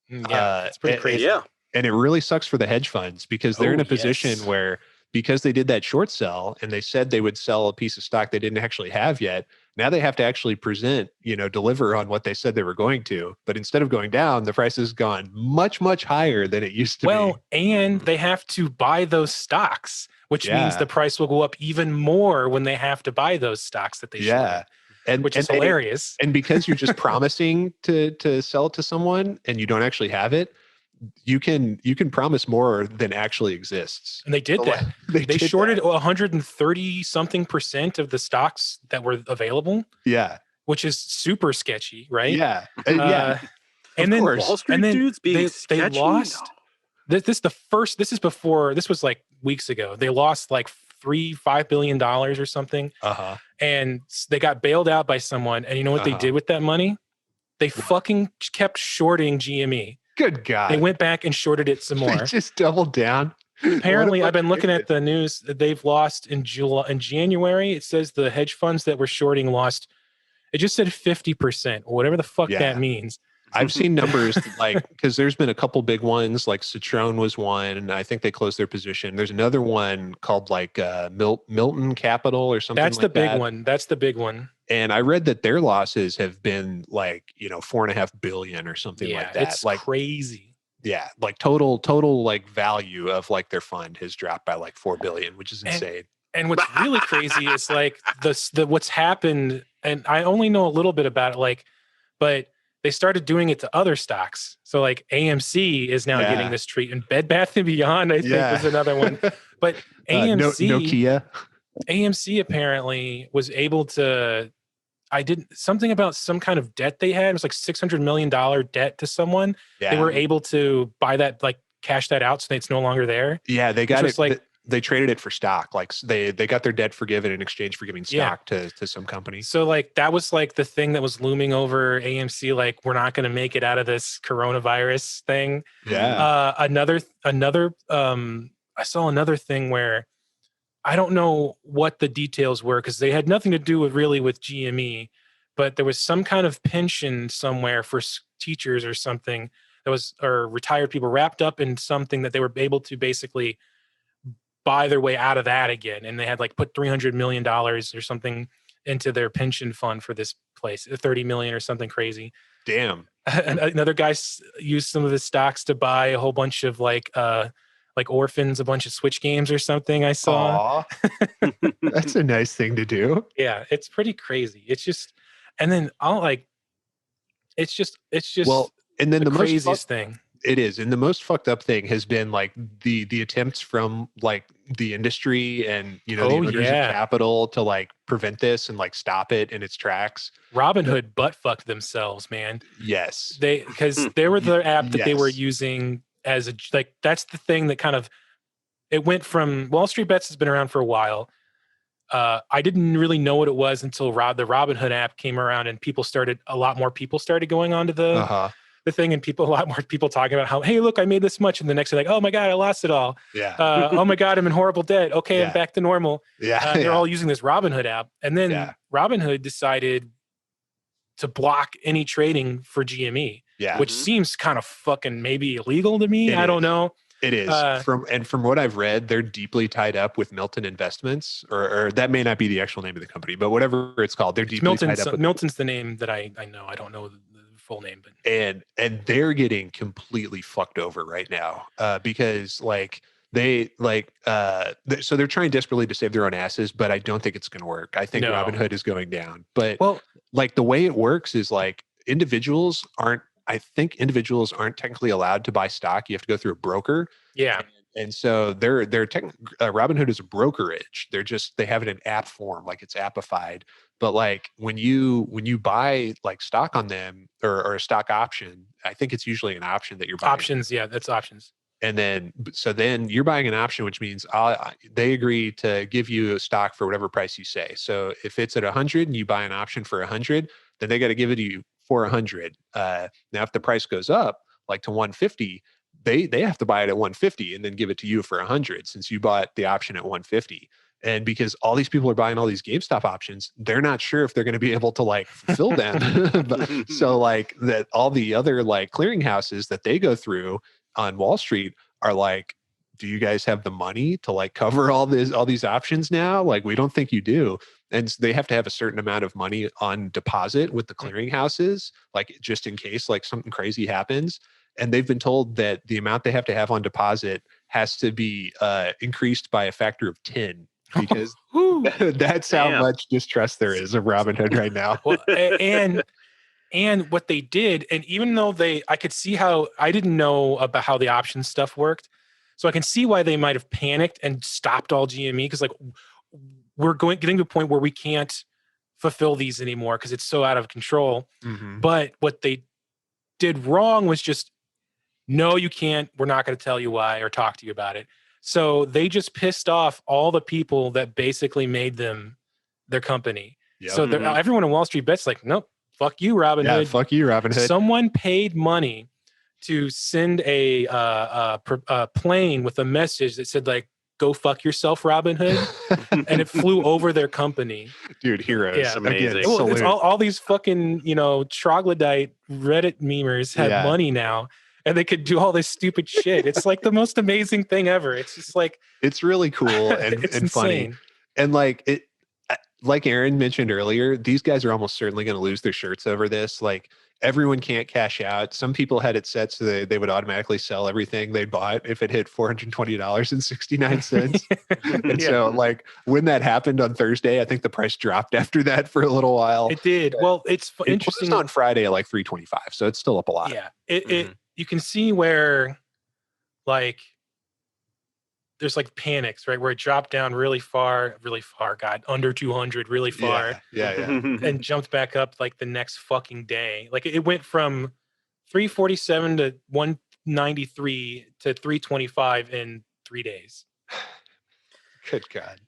Yeah, it's pretty crazy. And it really sucks for the hedge funds because they're in a position where, because they did that short sell and they said they would sell a piece of stock they didn't actually have yet, now they have to actually deliver on what they said they were going to. But instead of going down, the price has gone much, much higher than it used to be. Well, and they have to buy those stocks, which means the price will go up even more when they have to buy those stocks that they shorted. Which is hilarious. And because you're just promising to sell it to someone and you don't actually have it, you can promise more than actually exists. And they did that. They shorted 130 something % of the stocks that were available. Yeah. Which is super sketchy, right? Yeah. And then Wall Street dudes being sketchy? They lost. This is before, this was like weeks ago. They lost like $5 billion or something. And they got bailed out by someone. And you know what they did with that money? They fucking kept shorting GME. Good God. They went back and shorted it some more. They just doubled down. Apparently, I've been looking at the news that they've lost in January. It says the hedge funds that were shorting lost. It just said 50% or whatever the fuck that means. I've seen numbers because there's been a couple big ones, like Citron was one, and I think they closed their position. There's another one called Milton Capital or something. That's the big one. That's the big one. And I read that their losses have been $4.5 billion or something like that. It's like crazy. Yeah, like total like value of like their fund has dropped by like 4 billion, which is insane. And what's really crazy is like the what's happened, and I only know a little bit about it, like, but they started doing it to other stocks. So like AMC is now getting this treatment. Bed Bath and Beyond, I think, was another one. But AMC, Nokia. AMC apparently was able to. I didn't something about some kind of debt they had. It was like $600 million debt to someone. Yeah. They were able to buy that, like cash that out, so it's no longer there. Yeah, they got it. Like, they traded it for stock. Like they got their debt forgiven in exchange for giving stock to some company. So like that was like the thing that was looming over AMC. Like, we're not going to make it out of this coronavirus thing. Yeah. Another. I saw another thing where I don't know what the details were, because they had nothing to do with GME, but there was some kind of pension somewhere for teachers or something that was, or retired people, wrapped up in something that they were able to basically buy their way out of that again. And they had like put $300 million or something into their pension fund for this place, 30 million or something crazy. Damn. Another guy used some of his stocks to buy a whole bunch of like Orphans, a bunch of Switch games or something I saw. That's a nice thing to do. Yeah, it's pretty crazy. It's just, and then it's just well, and then the craziest thing. It is. And the most fucked up thing has been like the attempts from like the industry and, the owners of capital to like prevent this and like stop it in its tracks. Robinhood butt fucked themselves, man. Yes. Because they were the app that they were using as that's the thing that kind of, it went from WallStreetBets has been around for a while. I didn't really know what it was until the Robinhood app came around, and a lot more people started going onto the thing, and a lot more people talking about how, hey, look, I made this much. And the next day, like, oh my God, I lost it all. Yeah. Oh my God, I'm in horrible debt. Okay, I'm back to normal. Yeah. They're all using this Robinhood app. And then Robinhood decided to block any trading for GME, which seems kind of fucking maybe illegal to me. I don't know. It is. From what I've read, they're deeply tied up with Milton Investments, or that may not be the actual name of the company, but whatever it's called, they're deeply tied up with Milton's the name that I know. I don't know the full name, but and they're getting completely fucked over right now because like so they're trying desperately to save their own asses, but I don't think it's going to work. I think Robinhood is going down. But like the way it works is like individuals aren't technically allowed to buy stock. You have to go through a broker. Yeah. And so Robinhood is a brokerage. They have it in app form, like it's appified. But like when you buy like stock on them or a stock option, I think it's usually an option that you're buying. Options. Yeah, that's options. And then you're buying an option, which means they agree to give you a stock for whatever price you say. So if it's at 100 and you buy an option for 100, then they got to give it to you for 100. Now, if the price goes up like to 150, they have to buy it at 150 and then give it to you for 100 since you bought the option at 150. And because all these people are buying all these GameStop options, they're not sure if they're going to be able to like fulfill them. So like that, all the other like clearinghouses that they go through on Wall Street are like, do you guys have the money to like cover all these options now? Like, we don't think you do. And they have to have a certain amount of money on deposit with the clearinghouses, like just in case like something crazy happens. And they've been told that the amount they have to have on deposit has to be increased by a factor of 10 because that's how much distrust there is of Robinhood right now. Well, and what they did, and even though I could see how, I didn't know about how the option stuff worked. So I can see why they might have panicked and stopped all GME, because like we're getting to a point where we can't fulfill these anymore because it's so out of control. Mm-hmm. But what they did wrong was just, no, you can't. We're not going to tell you why or talk to you about it. So they just pissed off all the people that basically made them their company. Yep. So everyone in WallStreetBets like, nope, fuck you, Robinhood. Yeah, fuck you, Robinhood. Someone paid money to send a plane with a message that said like, go fuck yourself, Robinhood. And it flew over their company. Dude, heroes. Yeah, amazing. Again, it's all these fucking, troglodyte Reddit memers have money now. And they could do all this stupid shit. It's like the most amazing thing ever. It's just like, it's really cool and it's funny. And like like Aaron mentioned earlier, these guys are almost certainly going to lose their shirts over this. Like everyone can't cash out. Some people had it set so they would automatically sell everything they bought if it hit $420.69. And so like when that happened on Thursday, I think the price dropped after that for a little while. It did. Well, it's interesting. It was on Friday at like 325, so it's still up a lot. Yeah. You can see where like there's like panics, right? Where it dropped down really far, got under 200 really far. Yeah. And jumped back up like the next fucking day. Like it went from 347 to 193 to 325 in 3 days. Good God.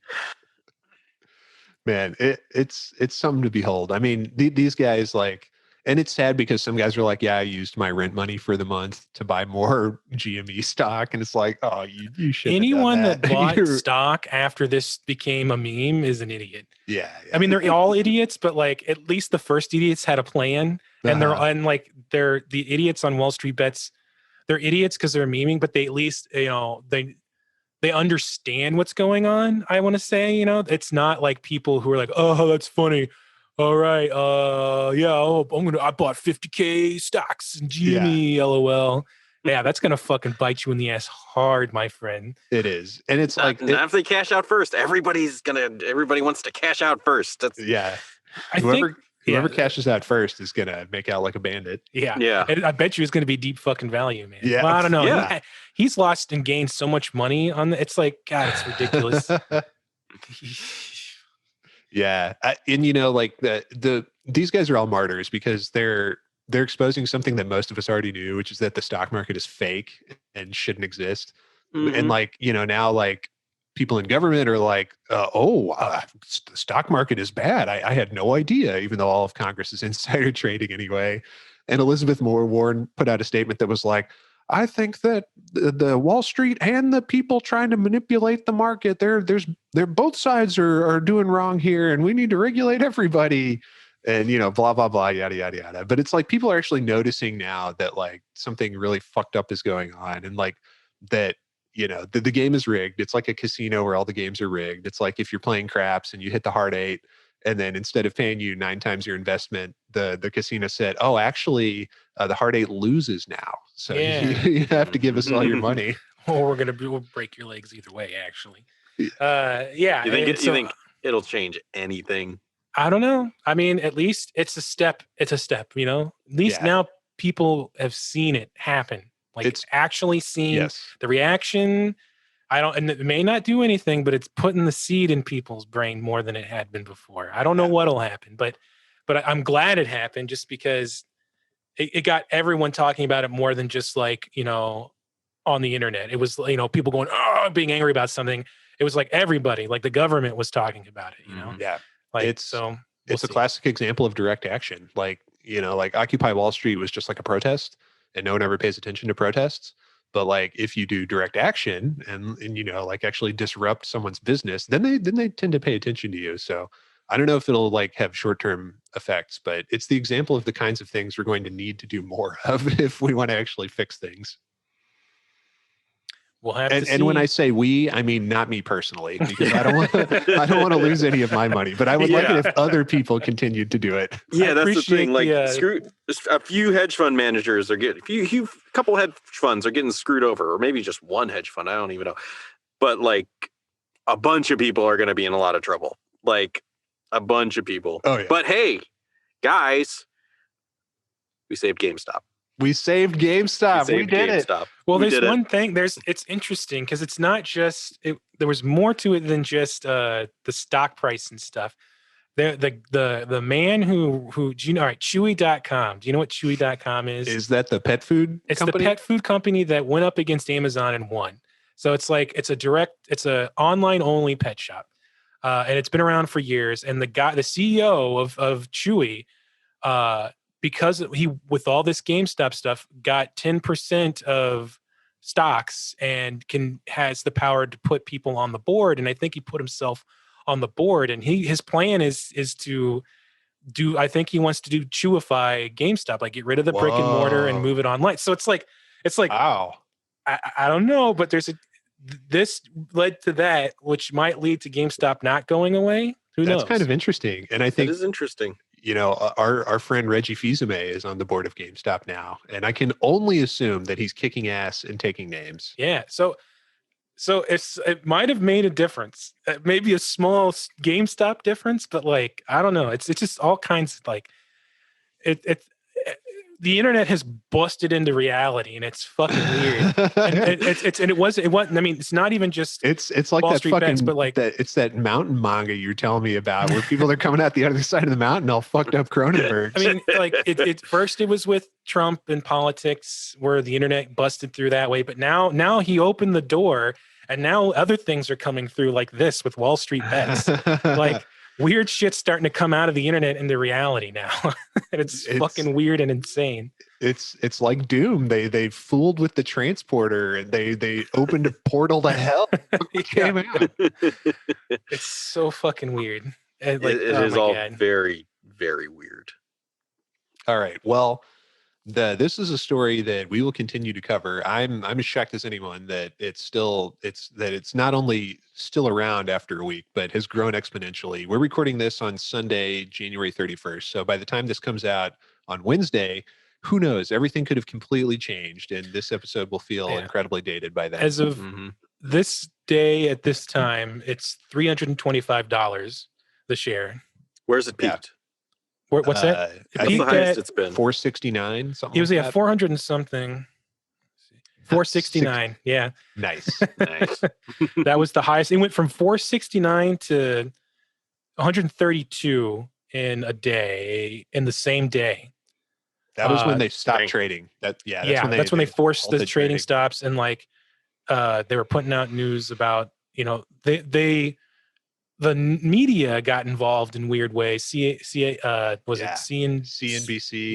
Man, it's something to behold. I mean, these guys like, and it's sad because some guys are like, yeah, I used my rent money for the month to buy more GME stock. And it's like, oh, you should. Anyone that bought stock after this became a meme is an idiot. Yeah. I mean, they're all idiots, but like at least the first idiots had a plan. And they're the idiots on WallStreetBets. They're idiots because they're memeing, but they at least, they understand what's going on. I want to say, it's not like people who are like, oh, that's funny. All right. I bought 50K stocks and GME, LOL. Yeah, that's gonna fucking bite you in the ass hard, my friend. It is. And it's not if they cash out first. Everybody wants to cash out first. Whoever cashes out first is gonna make out like a bandit. Yeah. And I bet you it's gonna be deep fucking value, man. Yeah. Well, I don't know. Yeah. He's lost and gained so much money on it's like, God, it's ridiculous. Yeah. And like these guys are all martyrs because they're exposing something that most of us already knew, which is that the stock market is fake and shouldn't exist. Mm-hmm. And like, now like people in government are like, the stock market is bad. I had no idea, even though all of Congress is insider trading anyway. And Elizabeth Warren put out a statement that was like, I think that the Wall Street and the people trying to manipulate the market, they're both sides are doing wrong here, and we need to regulate everybody, and blah blah blah, yada yada yada. But it's like people are actually noticing now that like something really fucked up is going on, and like that the game is rigged. It's like a casino where all the games are rigged. It's like if you're playing craps and you hit the hard 8. And then instead of paying you 9 times your investment, the casino said, "Oh, actually, the hard 8 loses now, so you have to give us all your money, or we'll break your legs either way." Actually, You think it'll change anything? I don't know. I mean, at least it's a step. It's a step. At least now people have seen it happen. Like it's actually seen the reaction. And it may not do anything, but it's putting the seed in people's brain more than it had been before. I don't know what'll happen, but I'm glad it happened just because it got everyone talking about it more than just like, on the internet. It was, people going, being angry about something. It was like everybody, like the government was talking about it, Yeah. Like, it's a classic example of direct action. Like, like Occupy Wall Street was just like a protest and no one ever pays attention to protests. But like if you do direct action and like actually disrupt someone's business, then they tend to pay attention to you. So I don't know if it'll like have short-term effects, but it's the example of the kinds of things we're going to need to do more of if we want to actually fix things. We'll have to see. And when I say we, I mean not me personally, because I don't want to lose any of my money. But I would like it if other people continued to do it. Yeah, that's the thing. Like, a few hedge fund managers are getting a couple hedge funds are getting screwed over, or maybe just one hedge fund. I don't even know. But like, a bunch of people are going to be in a lot of trouble. Like, a bunch of people. Oh yeah. But hey, guys, we saved GameStop. We saved GameStop. We did it. Well, there's one thing. It's interesting because it's not just there was more to it than just the stock price and stuff. The man who do you know? All right, Chewy.com. Do you know what Chewy.com is? Is that the pet food? It's company? the pet food company that went up against Amazon and won. So it's like it's a online only pet shop, and it's been around for years. And the CEO of Chewy, because he, with all this GameStop stuff, got 10% of stocks and has the power to put people on the board. And I think he put himself on the board, and his plan is to do, I think he wants to do Chewify GameStop, like get rid of the brick and mortar and move it online. So it's like, wow. I don't know, but this led to that, which might lead to GameStop not going away. Who knows? That's kind of interesting. And I That think, is interesting. you know, our friend Reggie Fils-Aimé is on the board of GameStop now. And I can only assume that he's kicking ass and taking names. Yeah. So it might have made a difference. Maybe a small GameStop difference, but like I don't know. It's just all kinds of like it the internet has busted into reality, and it's fucking weird. And it wasn't. I mean, it's not even just It's like Wall that Street fucking Bets, but like it's that mountain manga you're telling me about, where people are coming out the other side of the mountain all fucked up Cronenbergs. I mean, like it first it was with Trump and politics, where the internet busted through that way, but now he opened the door, and now other things are coming through like this with Wall Street Bets. Like weird shit's starting to come out of the internet into reality now. And it's fucking weird and insane. It's like Doom. They fooled with the transporter, and they opened a portal to hell. Came out. It's so fucking weird. And like, it is all very, very weird. All right. Well, this is a story that we will continue to cover. I'm as shocked as anyone that it's not only still around after a week, but has grown exponentially. We're recording this on Sunday, January 31st. So by the time this comes out on Wednesday, who knows? Everything could have completely changed, and this episode will feel incredibly dated by then. As of this day at this time, it's $325 the share. Where's it peaked? What's that? What's the highest it's been? 469. Something. He was like at that. 400 and something. 469. Yeah. Nice. Nice. That was the highest. It went from 469 to 132 in a day, in the same day. That was when they stopped trading. That's when they forced the halted trading stops, and like they were putting out news about, you know, the media got involved in weird ways. CNBC?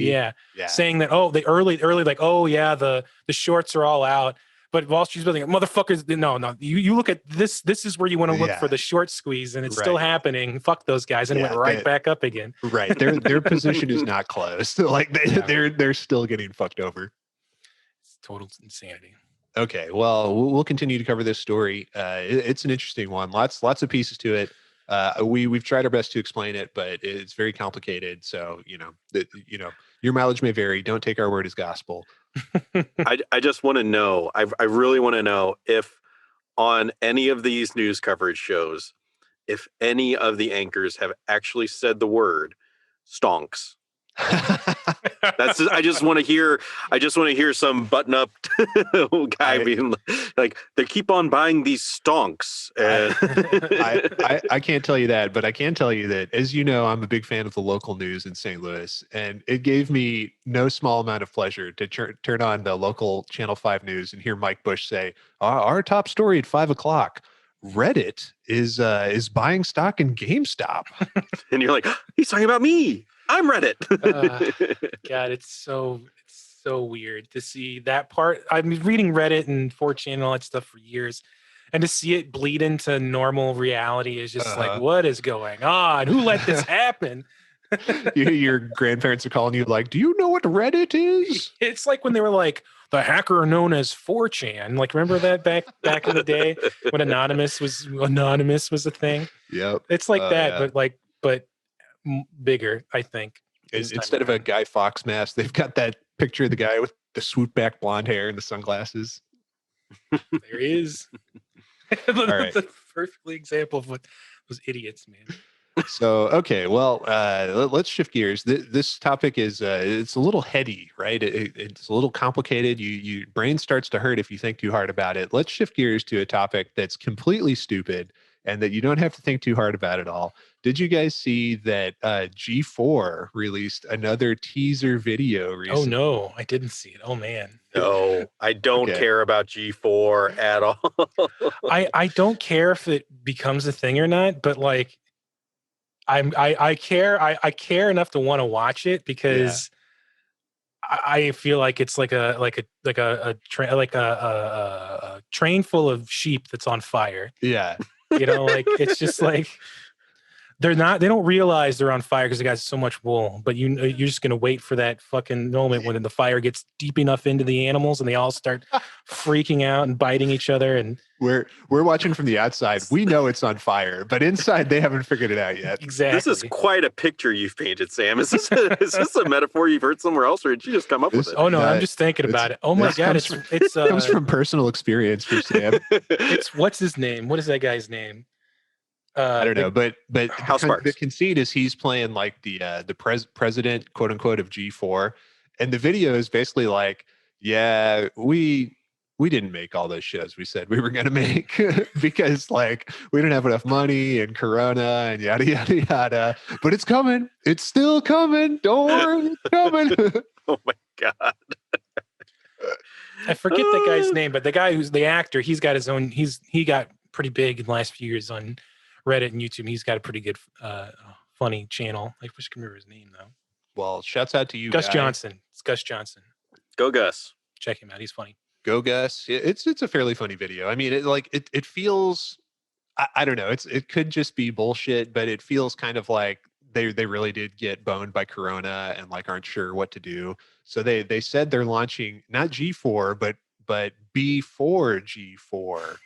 Yeah. Saying that, they early like, the shorts are all out. But Wall Street's building, motherfuckers, no. You look at this. This is where you want to look for the short squeeze, and it's still happening. Fuck those guys, and it went right back up again. Right, their position is not closed. Like they're still getting fucked over. It's total insanity. Okay, well, we'll continue to cover this story. It's an interesting one. Lots of pieces to it. We've tried our best to explain it, but it's very complicated. So your mileage may vary. Don't take our word as gospel. I just want to know. I really want to know if on any of these news coverage shows, if any of the anchors have actually said the word stonks. I just want to hear some button up guy being like, they keep on buying these stonks. I can't tell you that, but I can tell you that, as you know, I'm a big fan of the local news in St. Louis, and it gave me no small amount of pleasure to turn on the local Channel 5 news and hear Mike Bush say, our top story at 5:00. Reddit is buying stock in GameStop. And you're like, he's talking about me. I'm Reddit. God, it's so weird to see that part. I've been reading Reddit and 4chan and all that stuff for years, and to see it bleed into normal reality is just like, what is going on? Who let this happen? Your grandparents are calling you like, do you know what Reddit is? It's like when they were like, the hacker known as 4chan. Like, remember that back in the day when anonymous was a thing? Yep. It's like that, but bigger, I think. Instead of a Guy Fawkes mask, they've got that picture of the guy with the swoop back blonde hair and the sunglasses. There he is. All right. That's a perfectly example of what those idiots, man. So, okay, well, let's shift gears. This topic is it's a little heady, right? It's a little complicated. Your brain starts to hurt if you think too hard about it. Let's shift gears to a topic that's completely stupid and that you don't have to think too hard about at all. Did you guys see that G4 released another teaser video recently? Oh, no, I didn't see it. Oh, man. No, I don't care about G4 at all. I don't care if it becomes a thing or not, but like, I care enough to want to watch it because I feel like it's like a train full of sheep that's on fire. Yeah. You know, like it's just like They don't realize they're on fire because they got so much wool, but you're just going to wait for that fucking moment when the fire gets deep enough into the animals and they all start freaking out and biting each other. And we're watching from the outside. We know it's on fire, but inside they haven't figured it out yet. Exactly. This is quite a picture you've painted, Sam. Is this a metaphor you've heard somewhere else, or did you just come up with it? Oh no, I'm just thinking about it. Oh my God, it comes from personal experience for Sam. It's what's his name? What is that guy's name? I don't know, but the conceit is he's playing like the president, quote unquote, of G4, and the video is basically like, yeah, we didn't make all those shows we said we were going to make because like we didn't have enough money and Corona and yada yada yada. But it's coming. It's still coming. Don't worry, it's coming. Oh my God. I forget the guy's name, but the guy who's the actor, he's got his own. He got pretty big in the last few years on Reddit and YouTube. He's got a pretty good, funny channel. I wish I could remember his name though. Well, shouts out to you, Gus guy. Johnson. It's Gus Johnson. Go Gus. Check him out. He's funny. Go Gus. It's a fairly funny video. I mean, it feels. I don't know. It could just be bullshit, but it feels kind of like they really did get boned by Corona and like aren't sure what to do. So they said they're launching not G4 but B4 G4.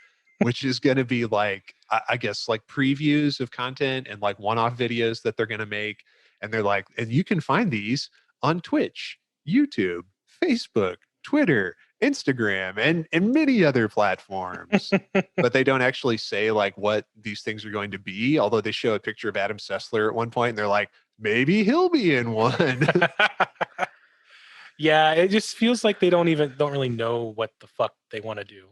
Which is going to be like, I guess, like previews of content and like one-off videos that they're going to make. And they're like, and you can find these on Twitch, YouTube, Facebook, Twitter, Instagram, and many other platforms. But they don't actually say like what these things are going to be. Although they show a picture of Adam Sessler at one point and they're like, maybe he'll be in one. Yeah, it just feels like they don't really know what the fuck they want to do.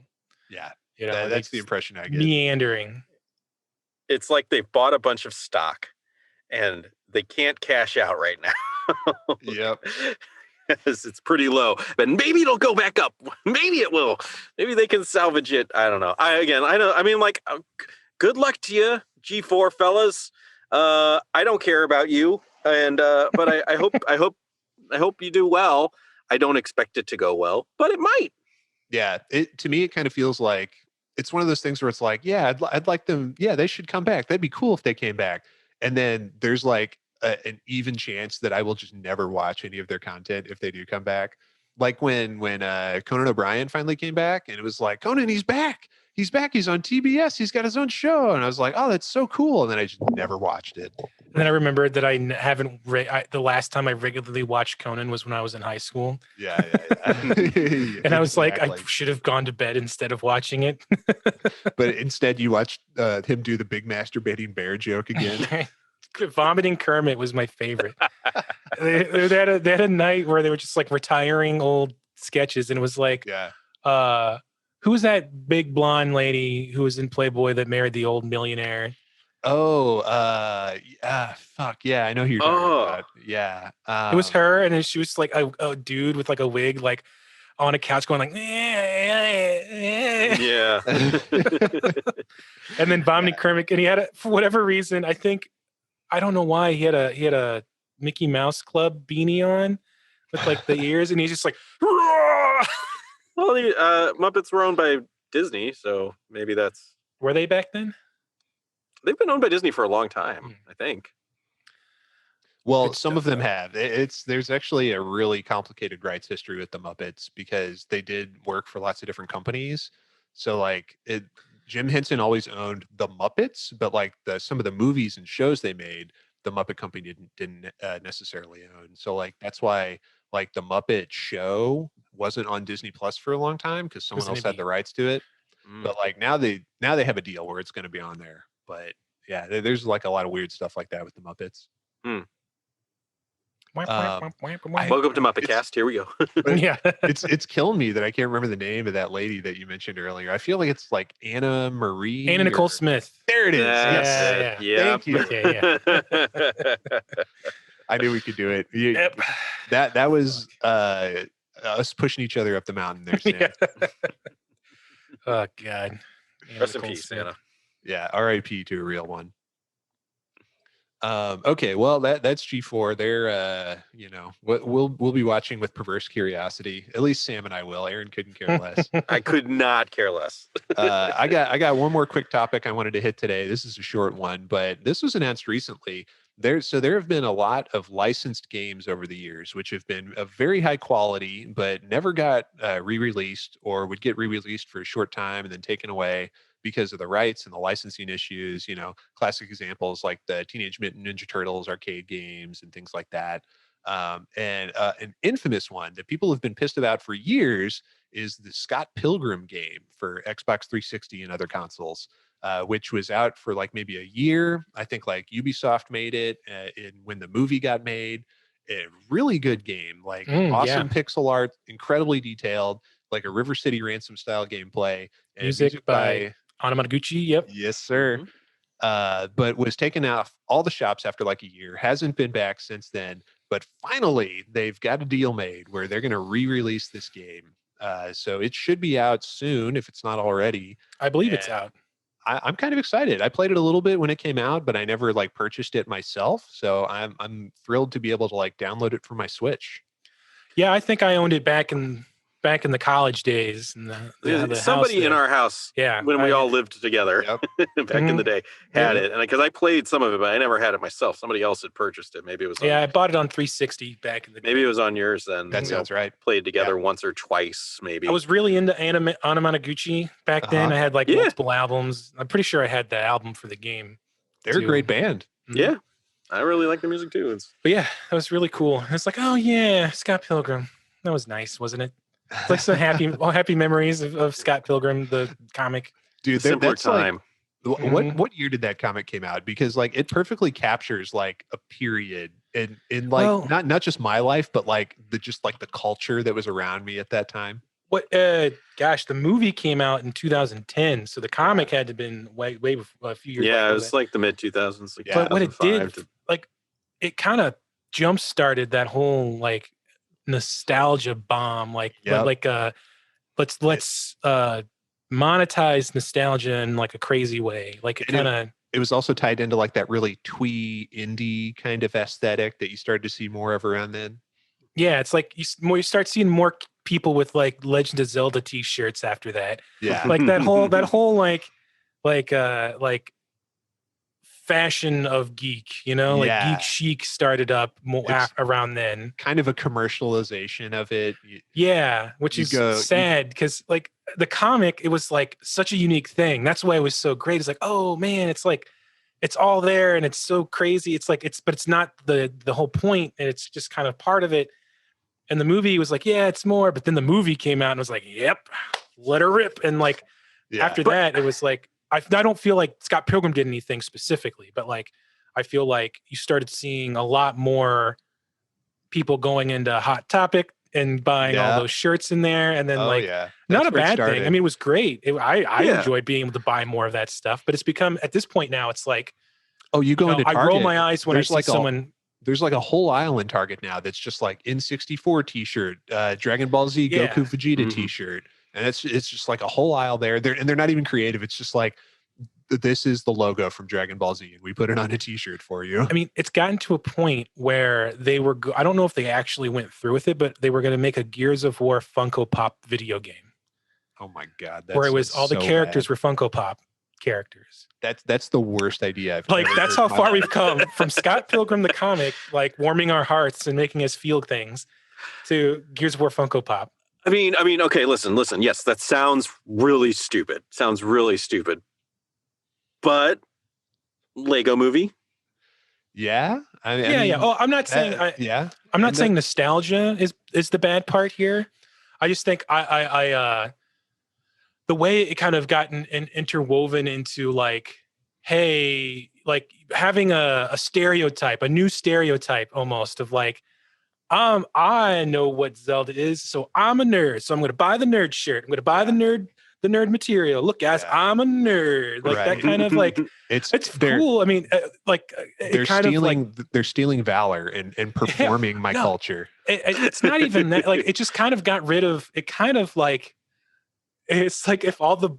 Yeah. You know, that's the impression I get. Meandering. It's like they bought a bunch of stock and they can't cash out right now. Yep. It's pretty low, but maybe it'll go back up. Maybe it will. Maybe they can salvage it. I don't know. Good luck to you, G4 fellas. I don't care about you. And, but I hope you do well. I don't expect it to go well, but it might. Yeah. To me, it kind of feels like it's one of those things where it's like, yeah, I'd like them. Yeah, they should come back. That'd be cool if they came back. And then there's like an even chance that I will just never watch any of their content if they do come back. Like when Conan O'Brien finally came back and it was like, Conan, he's back. He's back. He's on TBS. He's got his own show. And I was like, oh, that's so cool. And then I just never watched it. And then I remembered that I haven't the last time I regularly watched Conan was when I was in high school. Yeah. And I was like, I should have gone to bed instead of watching it. But instead you watched him do the big masturbating bear joke again. Vomiting Kermit was my favorite. they had a night where they were just like retiring old sketches. And it was like, who was that big blonde lady who was in Playboy that married the old millionaire? Oh, fuck yeah, I know who you're talking about. Yeah, it was her, and then she was like a dude with like a wig, like on a couch, going like, yeah. And then vomiting Kermit, and he had for whatever reason, I don't know why he had a Mickey Mouse Club beanie on with like the ears, and he's just like, well, the Muppets were owned by Disney, so maybe that's. Were they back then? They've been owned by Disney for a long time, I think. Well, some of them have. There's actually a really complicated rights history with the Muppets because they did work for lots of different companies. So like Jim Henson always owned the Muppets, but like some of the movies and shows they made, the Muppet Company didn't necessarily own. So like that's why like the Muppet Show wasn't on Disney Plus for a long time because someone else had the rights to it. But like now they have a deal where it's going to be on there. But yeah, there's like a lot of weird stuff like that with the Muppets. Welcome to Muppet Cast. Here we go. Yeah, it's killing me that I can't remember the name of that lady that you mentioned earlier. I feel like it's like Anna Nicole Smith. There it is. Yeah. Thank you. Yeah. I knew we could do it. Yep. That was us pushing each other up the mountain there, Sam. Yeah. Oh God. Rest in peace, Anna. Yeah, R.I.P. to a real one. Okay, well that's G4. They're we'll be watching with perverse curiosity. At least Sam and I will. Aaron couldn't care less. I could not care less. I got one more quick topic I wanted to hit today. This is a short one, but this was announced recently. There have been a lot of licensed games over the years, which have been of very high quality, but never got re-released or would get re-released for a short time and then taken away because of the rights and the licensing issues. Classic examples like the Teenage Mutant Ninja Turtles arcade games and things like that. And an infamous one that people have been pissed about for years is the Scott Pilgrim game for Xbox 360 and other consoles, which was out for like maybe a year. I think like Ubisoft made it when the movie got made. A really good game, like awesome pixel art, incredibly detailed, like a River City Ransom style gameplay. And music by Anamanaguchi. Yep. Yes, sir. But was taken off all the shops after like a year. Hasn't been back since then. But finally, they've got a deal made where they're going to re-release this game. So it should be out soon if it's not already. I believe it's out. I'm kind of excited. I played it a little bit when it came out, but I never like purchased it myself. So I'm thrilled to be able to like download it from my Switch. Yeah, I think I owned it back in the college days. And the somebody in our house, when we all lived together back in the day, had it. And because I played some of it, but I never had it myself. Somebody else had purchased it. Maybe it was. I bought it on 360 back in the day. Maybe it was on yours then. That sounds right. Played together once or twice, maybe. I was really into Anamanaguchi back then. I had like multiple albums. I'm pretty sure I had the album for the game. They're a great band. Mm-hmm. Yeah. I really like the music too. But yeah, that was really cool. It's like, oh yeah, Scott Pilgrim. That was nice, wasn't it? It's like some happy memories of Scott Pilgrim, the comic. Dude, that's time. Like, what year did that comic came out? Because like it perfectly captures like a period in like not just my life, but like the culture that was around me at that time. What? Gosh, the movie came out in 2010, so the comic had to have been way a few years. Yeah, it was like the mid 2000s. Like but what it did, like, it kind of jump started that whole like nostalgia bomb, let's monetize nostalgia in like a crazy way. Like it was also tied into like that really twee indie kind of aesthetic that you started to see more of around then. Yeah, it's like you start seeing more people with like Legend of Zelda t-shirts after that. Yeah, like that whole like fashion of geek, geek chic started up around then. Kind of a commercialization of it. Which is sad because like the comic, it was like such a unique thing. That's why it was so great. It's like, oh man, it's like it's all there and it's so crazy. It's like but it's not the whole point, and it's just kind of part of it. And the movie was like, yeah, it's more. But then the movie came out and was like, yep, let her rip. And like after that, it was like, I don't feel like Scott Pilgrim did anything specifically, but like I feel like you started seeing a lot more people going into Hot Topic and buying all those shirts in there, and then not a bad thing. I mean, it was great. I enjoyed being able to buy more of that stuff, but it's become at this point now, it's like, you go into Target. I roll my eyes when I see someone. There's like a whole aisle in Target now that's just like N64 t-shirt, Dragon Ball Z Goku Vegeta t-shirt. And it's just like a whole aisle there. They're not even creative. It's just like, this is the logo from Dragon Ball Z, and we put it on a t-shirt for you. I mean, it's gotten to a point where they were, I don't know if they actually went through with it, but they were going to make a Gears of War Funko Pop video game. Oh my God. Where it was all the characters were Funko Pop characters. That's the worst idea I've like, that's how far we've come from Scott Pilgrim, the comic, like warming our hearts and making us feel things, to Gears of War Funko Pop. I mean, okay, listen. Yes, that sounds really stupid. But Lego Movie? Yeah. I mean, yeah. Oh, I'm not saying I'm not saying nostalgia is the bad part here. I just think I the way it kind of gotten interwoven into like, hey, like having a stereotype, a new stereotype almost of like, I know what Zelda is, so I'm a nerd. So I'm going to buy the nerd shirt. I'm going to buy the nerd material. Look, guys, I'm a nerd. Like that kind of like it's cool. I mean, they're stealing valor and performing my culture. It's not even that. Like it just kind of got rid of it. Kind of like it's like if all the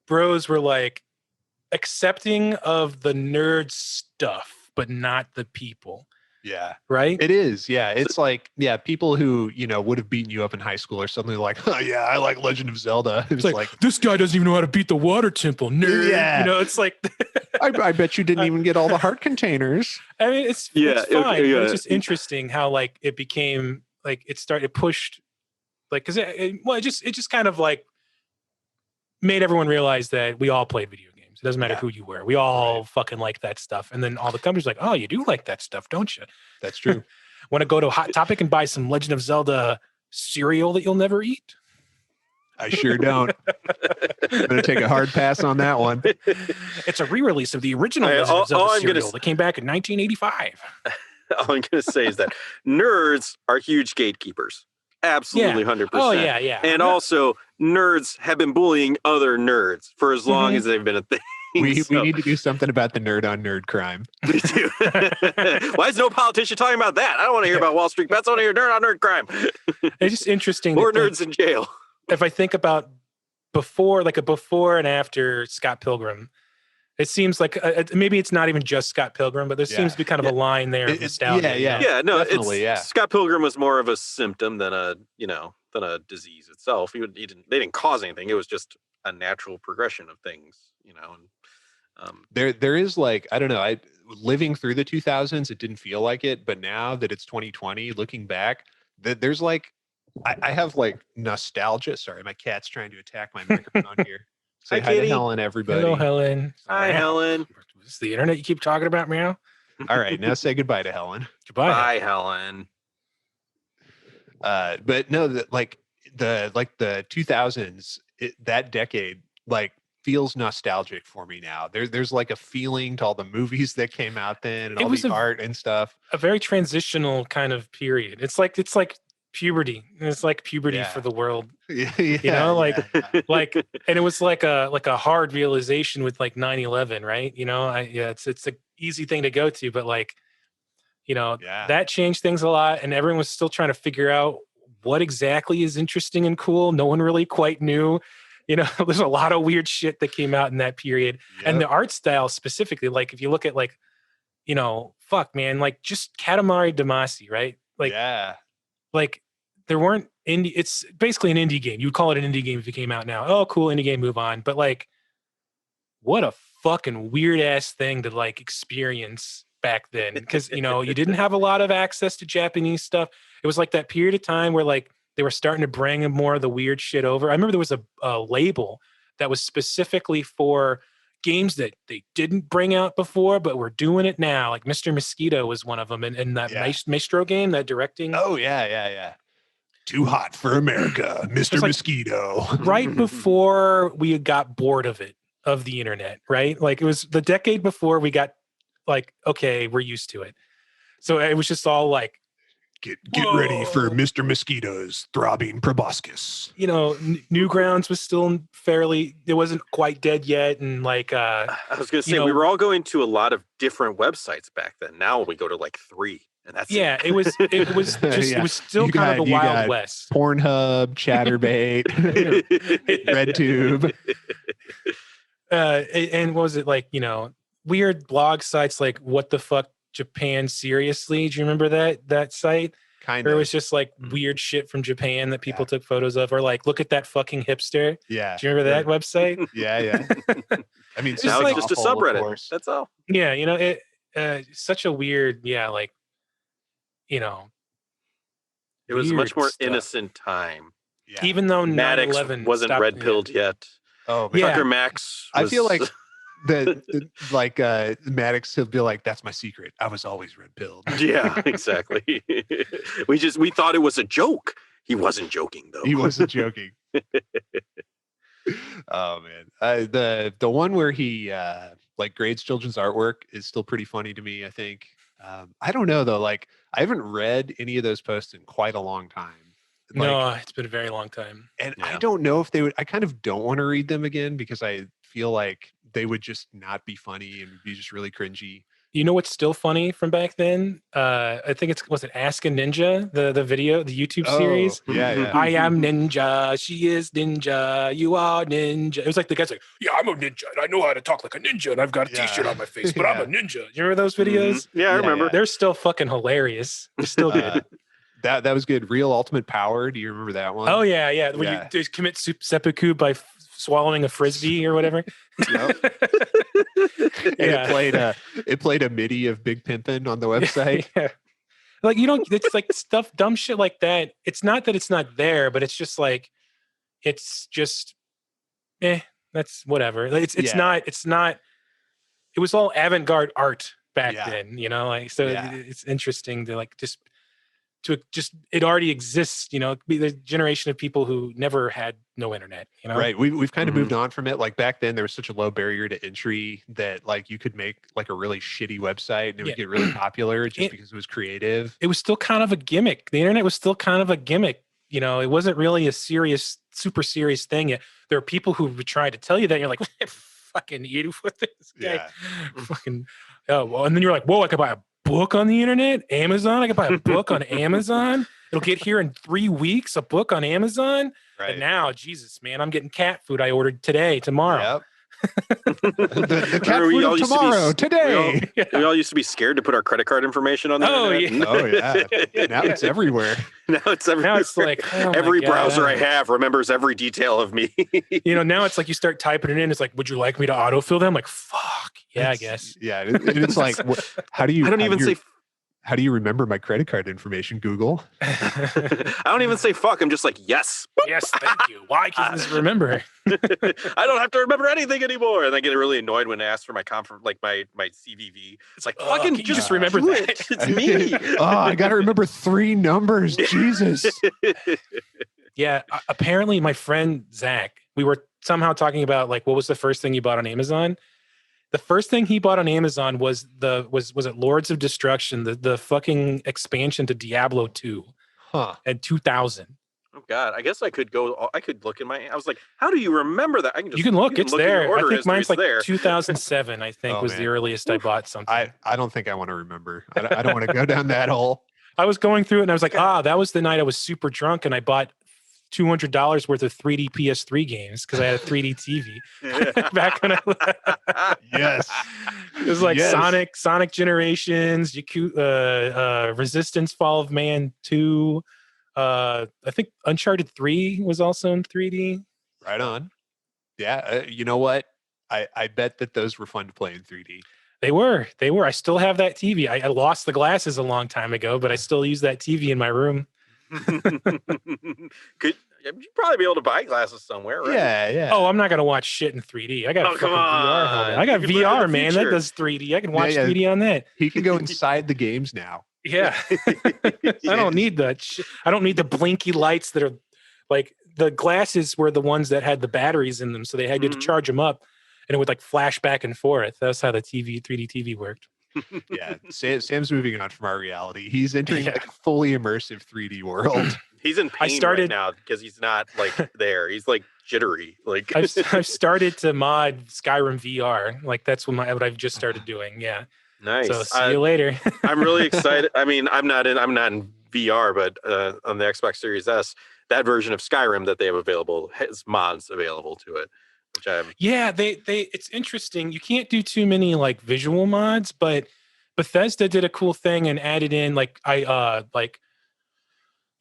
bros were like accepting of the nerd stuff, but not the people. Yeah. Right? It is. Yeah. It's like, yeah, people who, would have beaten you up in high school or something like, oh, yeah, I like Legend of Zelda. It's like, this guy doesn't even know how to beat the water temple, nerd. Yeah. It's like, I bet you didn't even get all the heart containers. I mean, it's fine. But it's just interesting how like it became like it pushed like, cause it just kind of like made everyone realize that we all played video games. It doesn't matter who you were. We all fucking like that stuff. And then all the companies like, oh, you do like that stuff, don't you? That's true. Want to go to Hot Topic and buy some Legend of Zelda cereal that you'll never eat? I sure don't. I'm going to take a hard pass on that one. It's a re-release of the original Legend of Zelda cereal that came back in 1985. All I'm going to say is that nerds are huge gatekeepers. Absolutely, 100%. Oh, yeah. And also, nerds have been bullying other nerds for as long as they've been a thing. We need to do something about the nerd on nerd crime. We do. Why is no politician talking about that? I don't want to hear about WallStreetBets. I want to hear nerd on nerd crime. It's just interesting. More nerds in jail. If I think about before and after Scott Pilgrim, it seems like maybe it's not even just Scott Pilgrim, but there seems to be kind of a line there of nostalgia. Yeah. Scott Pilgrim was more of a symptom than a disease itself. They didn't cause anything. It was just a natural progression of things, And there is like, I don't know, living through the 2000s, it didn't feel like it, but now that it's 2020, looking back, there's like, I have like nostalgia. Sorry, my cat's trying to attack my microphone here. Say hi to Helen, everybody. Hello, Helen. Hi, Helen. Is this the internet you keep talking about, meow? All right, now say goodbye to Helen. Goodbye. Bye, Helen. But no, the 2000s, that decade, like feels nostalgic for me now. There's like a feeling to all the movies that came out then and all the art and stuff. A very transitional kind of period. It's like puberty. It's like puberty for the world. And it was like a hard realization with like 9/11, right? It's an easy thing to go to, but like, that changed things a lot, and everyone was still trying to figure out what exactly is interesting and cool. No one really quite knew. There's a lot of weird shit that came out in that period. Yep. And the art style specifically, like if you look at like, fuck man, like just Katamari Damacy, right? Like, like there weren't it's basically an indie game. You'd call it an indie game if it came out now. Oh, cool, indie game, move on. But like, what a fucking weird ass thing to like experience back then. Because, you didn't have a lot of access to Japanese stuff. It was like that period of time where like they were starting to bring more of the weird shit over. I remember there was a label that was specifically for games that they didn't bring out before, but we're doing it now. Like Mr. Mosquito was one of them. And that Maestro game, that directing. Oh, yeah. Too hot for America, Mr. Mosquito. Right before we got bored of it, of the internet, right? Like it was the decade before we got like, okay, we're used to it. So it was just all like, Get ready for Mr. Mosquito's throbbing proboscis. Newgrounds was still it wasn't quite dead yet. And like, I was going to say, we were all going to a lot of different websites back then. Now we go to like 3. And that's it was just it was still kind of the Wild West. Pornhub, Chatterbait, RedTube. And what was it like, weird blog sites like What the Fuck Japan Seriously? Do you remember that site? Kind of. Or it was just like weird shit from Japan that people took photos of, or like, look at that fucking hipster. Yeah. Do you remember that website? Yeah. I mean, now it's just a subreddit. That's all. Yeah, it such a weird, like, it was a much more innocent time. Yeah. Even though Maddox 9/11 wasn't red pilled yet. Oh, man. Tucker Max. I feel like Maddox, he'll be like, that's my secret. I was always red pilled. Yeah, exactly. we thought it was a joke. He wasn't joking though. He wasn't joking. Oh man. The one where he like grades children's artwork is still pretty funny to me, I think. I don't know though. Like I haven't read any of those posts in quite a long time. No, it's been a very long time. And I don't know if they would, I kind of don't want to read them again because I feel like they would just not be funny and be just really cringy. You know what's still funny from back then? I think was it Ask a Ninja, the video, the YouTube series? Yeah. I am ninja, she is ninja, you are ninja. It was like the guy's like, yeah, I'm a ninja, and I know how to talk like a ninja, and I've got a t-shirt on my face, but I'm a ninja. You remember those videos? Yeah, I remember. They're still fucking hilarious. They're still good. That was good. Real Ultimate Power. Do you remember that one? Oh yeah. When you just commit seppuku by swallowing a frisbee or whatever. It played a MIDI of Big Pimpin' on the website. Yeah. Like it's like stuff, dumb shit like that. It's not that it's not there, but it's just like, it's just, that's whatever. It's not. It was all avant-garde art back then, it's interesting to it already exists, be the generation of people who never had no internet, Right. We've kind of moved on from it. Like back then there was such a low barrier to entry that like you could make like a really shitty website and it would get really popular just because it was creative. It was still kind of a gimmick. The internet was still kind of a gimmick. It wasn't really a super serious thing. There are people who would try to tell you that, and you're like, fucking idiot with this guy. Fucking, and then you're like, whoa, I could buy a book on the internet, Amazon. I could buy a book on Amazon. It'll get here in 3 weeks. A book on Amazon. Right. And now, Jesus, man, I'm getting cat food I ordered tomorrow. Yep. the cat food of tomorrow, today. We all used to be scared to put our credit card information on the internet. Oh yeah. Now it's everywhere. Now it's everywhere. Now it's like every browser I have remembers every detail of me. Now it's like you start typing it in. It's like, would you like me to autofill them? Like, fuck. Yeah, I guess. Yeah. It's like, how do you? How do you remember my credit card information, Google? I don't even say fuck. I'm just like, yes. Yes, thank you. Why can't this remember? I don't have to remember anything anymore. And I get really annoyed when I ask for my my CVV. It's like, fucking just remember that. It's me. I got to remember 3 numbers. Jesus. Yeah. Apparently, my friend Zach, we were somehow talking about like, what was the first thing you bought on Amazon? The first thing he bought on Amazon was it Lords of Destruction, the fucking expansion to Diablo 2 in 2000. Oh God, I guess I could look in I was like, how do you remember that? You can look, it's there. I think mine's like 2007, I think was the earliest I bought something. I don't think I want to remember. I don't want to go down that hole. I was going through it and I was like, that was the night I was super drunk and I bought $200 worth of 3D PS3 games because I had a 3D TV back when yes, it was like Sonic Generations, Resistance, Fall of Man 2. I think Uncharted 3 was also in 3D. Right on. Yeah, you know what? I bet that those were fun to play in 3D. They were. I still have that TV. I lost the glasses a long time ago, but I still use that TV in my room. You'd probably be able to buy glasses somewhere, right? Yeah. Oh, I'm not gonna watch shit in 3D. I got a fucking VR helmet. I got VR, man. That does 3D. I can watch 3D on that. He can go inside the games now. Yeah. I don't need that. I don't need the blinky lights that are like the glasses were the ones that had the batteries in them, so they had to charge them up, and it would like flash back and forth. That's how the 3D TV worked. Yeah, Sam's moving on from our reality. He's entering like a fully immersive 3D world. He's in pain right now because he's not like there. He's like jittery. Like I've started to mod Skyrim VR. Like that's what I've just started doing. Yeah. Nice. So see you later. I'm really excited. I mean, I'm not in VR, but on the Xbox Series S, that version of Skyrim that they have available has mods available to it. It's interesting. You can't do too many like visual mods, but Bethesda did a cool thing and added in like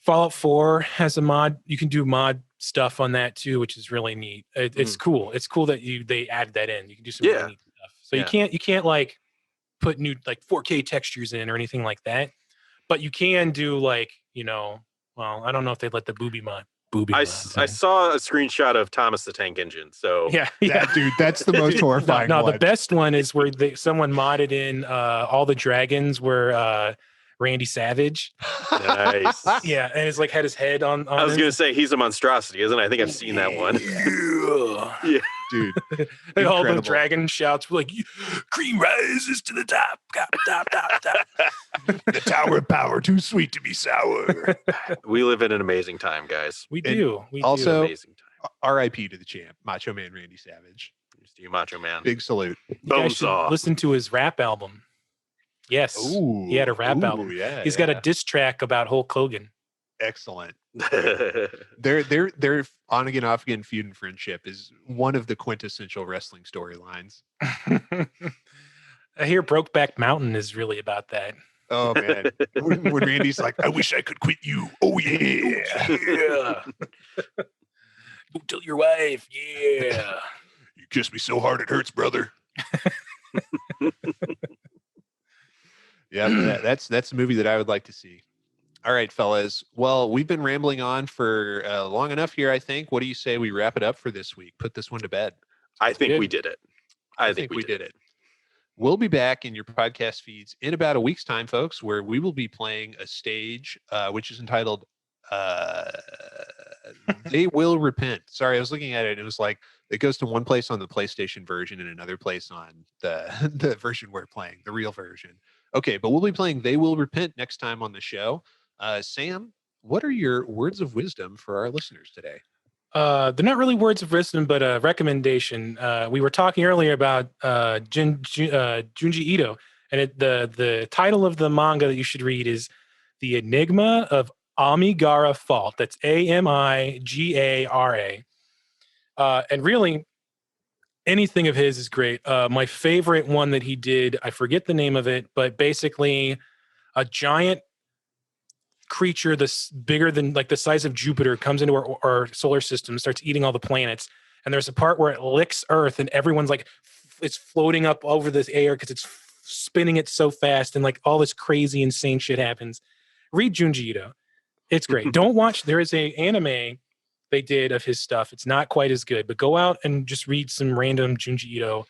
Fallout 4 has a mod. You can do mod stuff on that too, which is really neat. It's cool. It's cool that they added that in. You can do some really neat stuff. So you can't like put new like 4K textures in or anything like that, but you can do like I don't know if they let the booby mod. I saw a screenshot of Thomas the Tank Engine. So dude, that's the most horrifying. No, one. The best one is where someone modded in all the dragons were Randy Savage. Nice. Yeah, and it's like had his head on I was gonna say he's a monstrosity, isn't it? I think I've seen that one. Yeah. Dude. And all the dragon shouts were like, cream rises to the top. The tower of power, too sweet to be sour. We live in an amazing time, guys. We do. Also, amazing time. R.I.P. to the champ, Macho Man Randy Savage. To you, Macho Man. Big salute. You guys should listen to his rap album. Yes. Ooh, he had a rap album. Yeah, He's got a diss track about Hulk Hogan. excellent. Their on again, off again feud and friendship is one of the quintessential wrestling storylines. I hear Brokeback Mountain is really about that. Oh man, when Randy's like, "I wish I could quit you." Oh yeah, Yeah. Go tell your wife. Yeah. you kiss me so hard it hurts, brother. Yeah, that's a movie that I would like to see. All right, fellas. Well, we've been rambling on for long enough here, I think. What do you say we wrap it up for this week? Put this one to bed. I think we did it. I think we did it. We'll be back in your podcast feeds in about a week's time, folks, where we will be playing a stage which is entitled They Will Repent. Sorry, I was looking at it. It was like it goes to one place on the PlayStation version and another place on the version we're playing, the real version. Okay, but we'll be playing They Will Repent next time on the show. Sam, what are your words of wisdom for our listeners today? They're not really words of wisdom, but a recommendation. We were talking earlier about Junji Ito, and the title of the manga that you should read is The Enigma of Amigara Fault. That's Amigara. And really, anything of his is great. My favorite one that he did, I forget the name of it, but basically a giant creature that's bigger than like the size of Jupiter comes into our solar system, starts eating all the planets. And there's a part where it licks Earth and everyone's like, it's floating up over this air because it's spinning it so fast. And like all this crazy, insane shit happens. Read Junji Ito. It's great. Don't watch. There is a anime they did of his stuff. It's not quite as good, but go out and just read some random Junji Ito.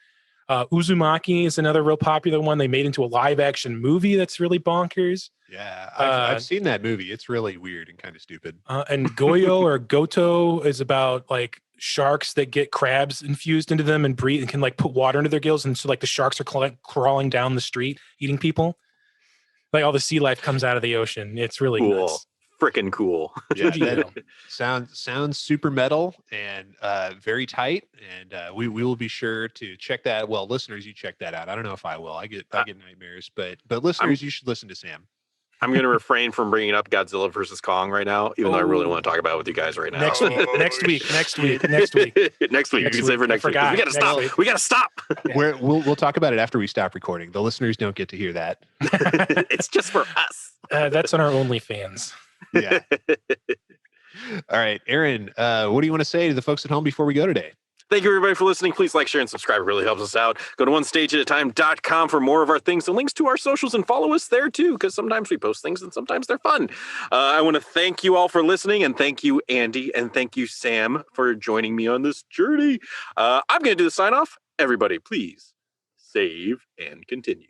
Uzumaki is another real popular one. They made into a live action movie that's really bonkers. Yeah, I've seen that movie. It's really weird and kind of stupid. And Goyo or Goto is about like sharks that get crabs infused into them and breathe and can like put water into their gills. And so like the sharks are crawling down the street eating people. Like all the sea life comes out of the ocean. It's really cool. Nuts. Freaking cool. Yeah, that sounds super metal and very tight. And we will be sure to check that. Well, listeners, you check that out. I don't know if I will. I get nightmares, but listeners, you should listen to Sam. I'm going to refrain from bringing up Godzilla versus Kong right now, even though I really want to talk about it with you guys right now. Next week. Next week. You can say for next week. We got to stop. We got to stop. Yeah. We'll talk about it after we stop recording. The listeners don't get to hear that. It's just for us. That's on our OnlyFans. Yeah. All right, Aaron, what do you want to say to the folks at home before we go today? Thank you, everybody, for listening. Please like, share, and subscribe. It really helps us out. Go to onestageatatime.com for more of our things and links to our socials, and follow us there, too, because sometimes we post things and sometimes they're fun. I want to thank you all for listening, and thank you, Andy, and thank you, Sam, for joining me on this journey. I'm going to do the sign-off. Everybody, please save and continue.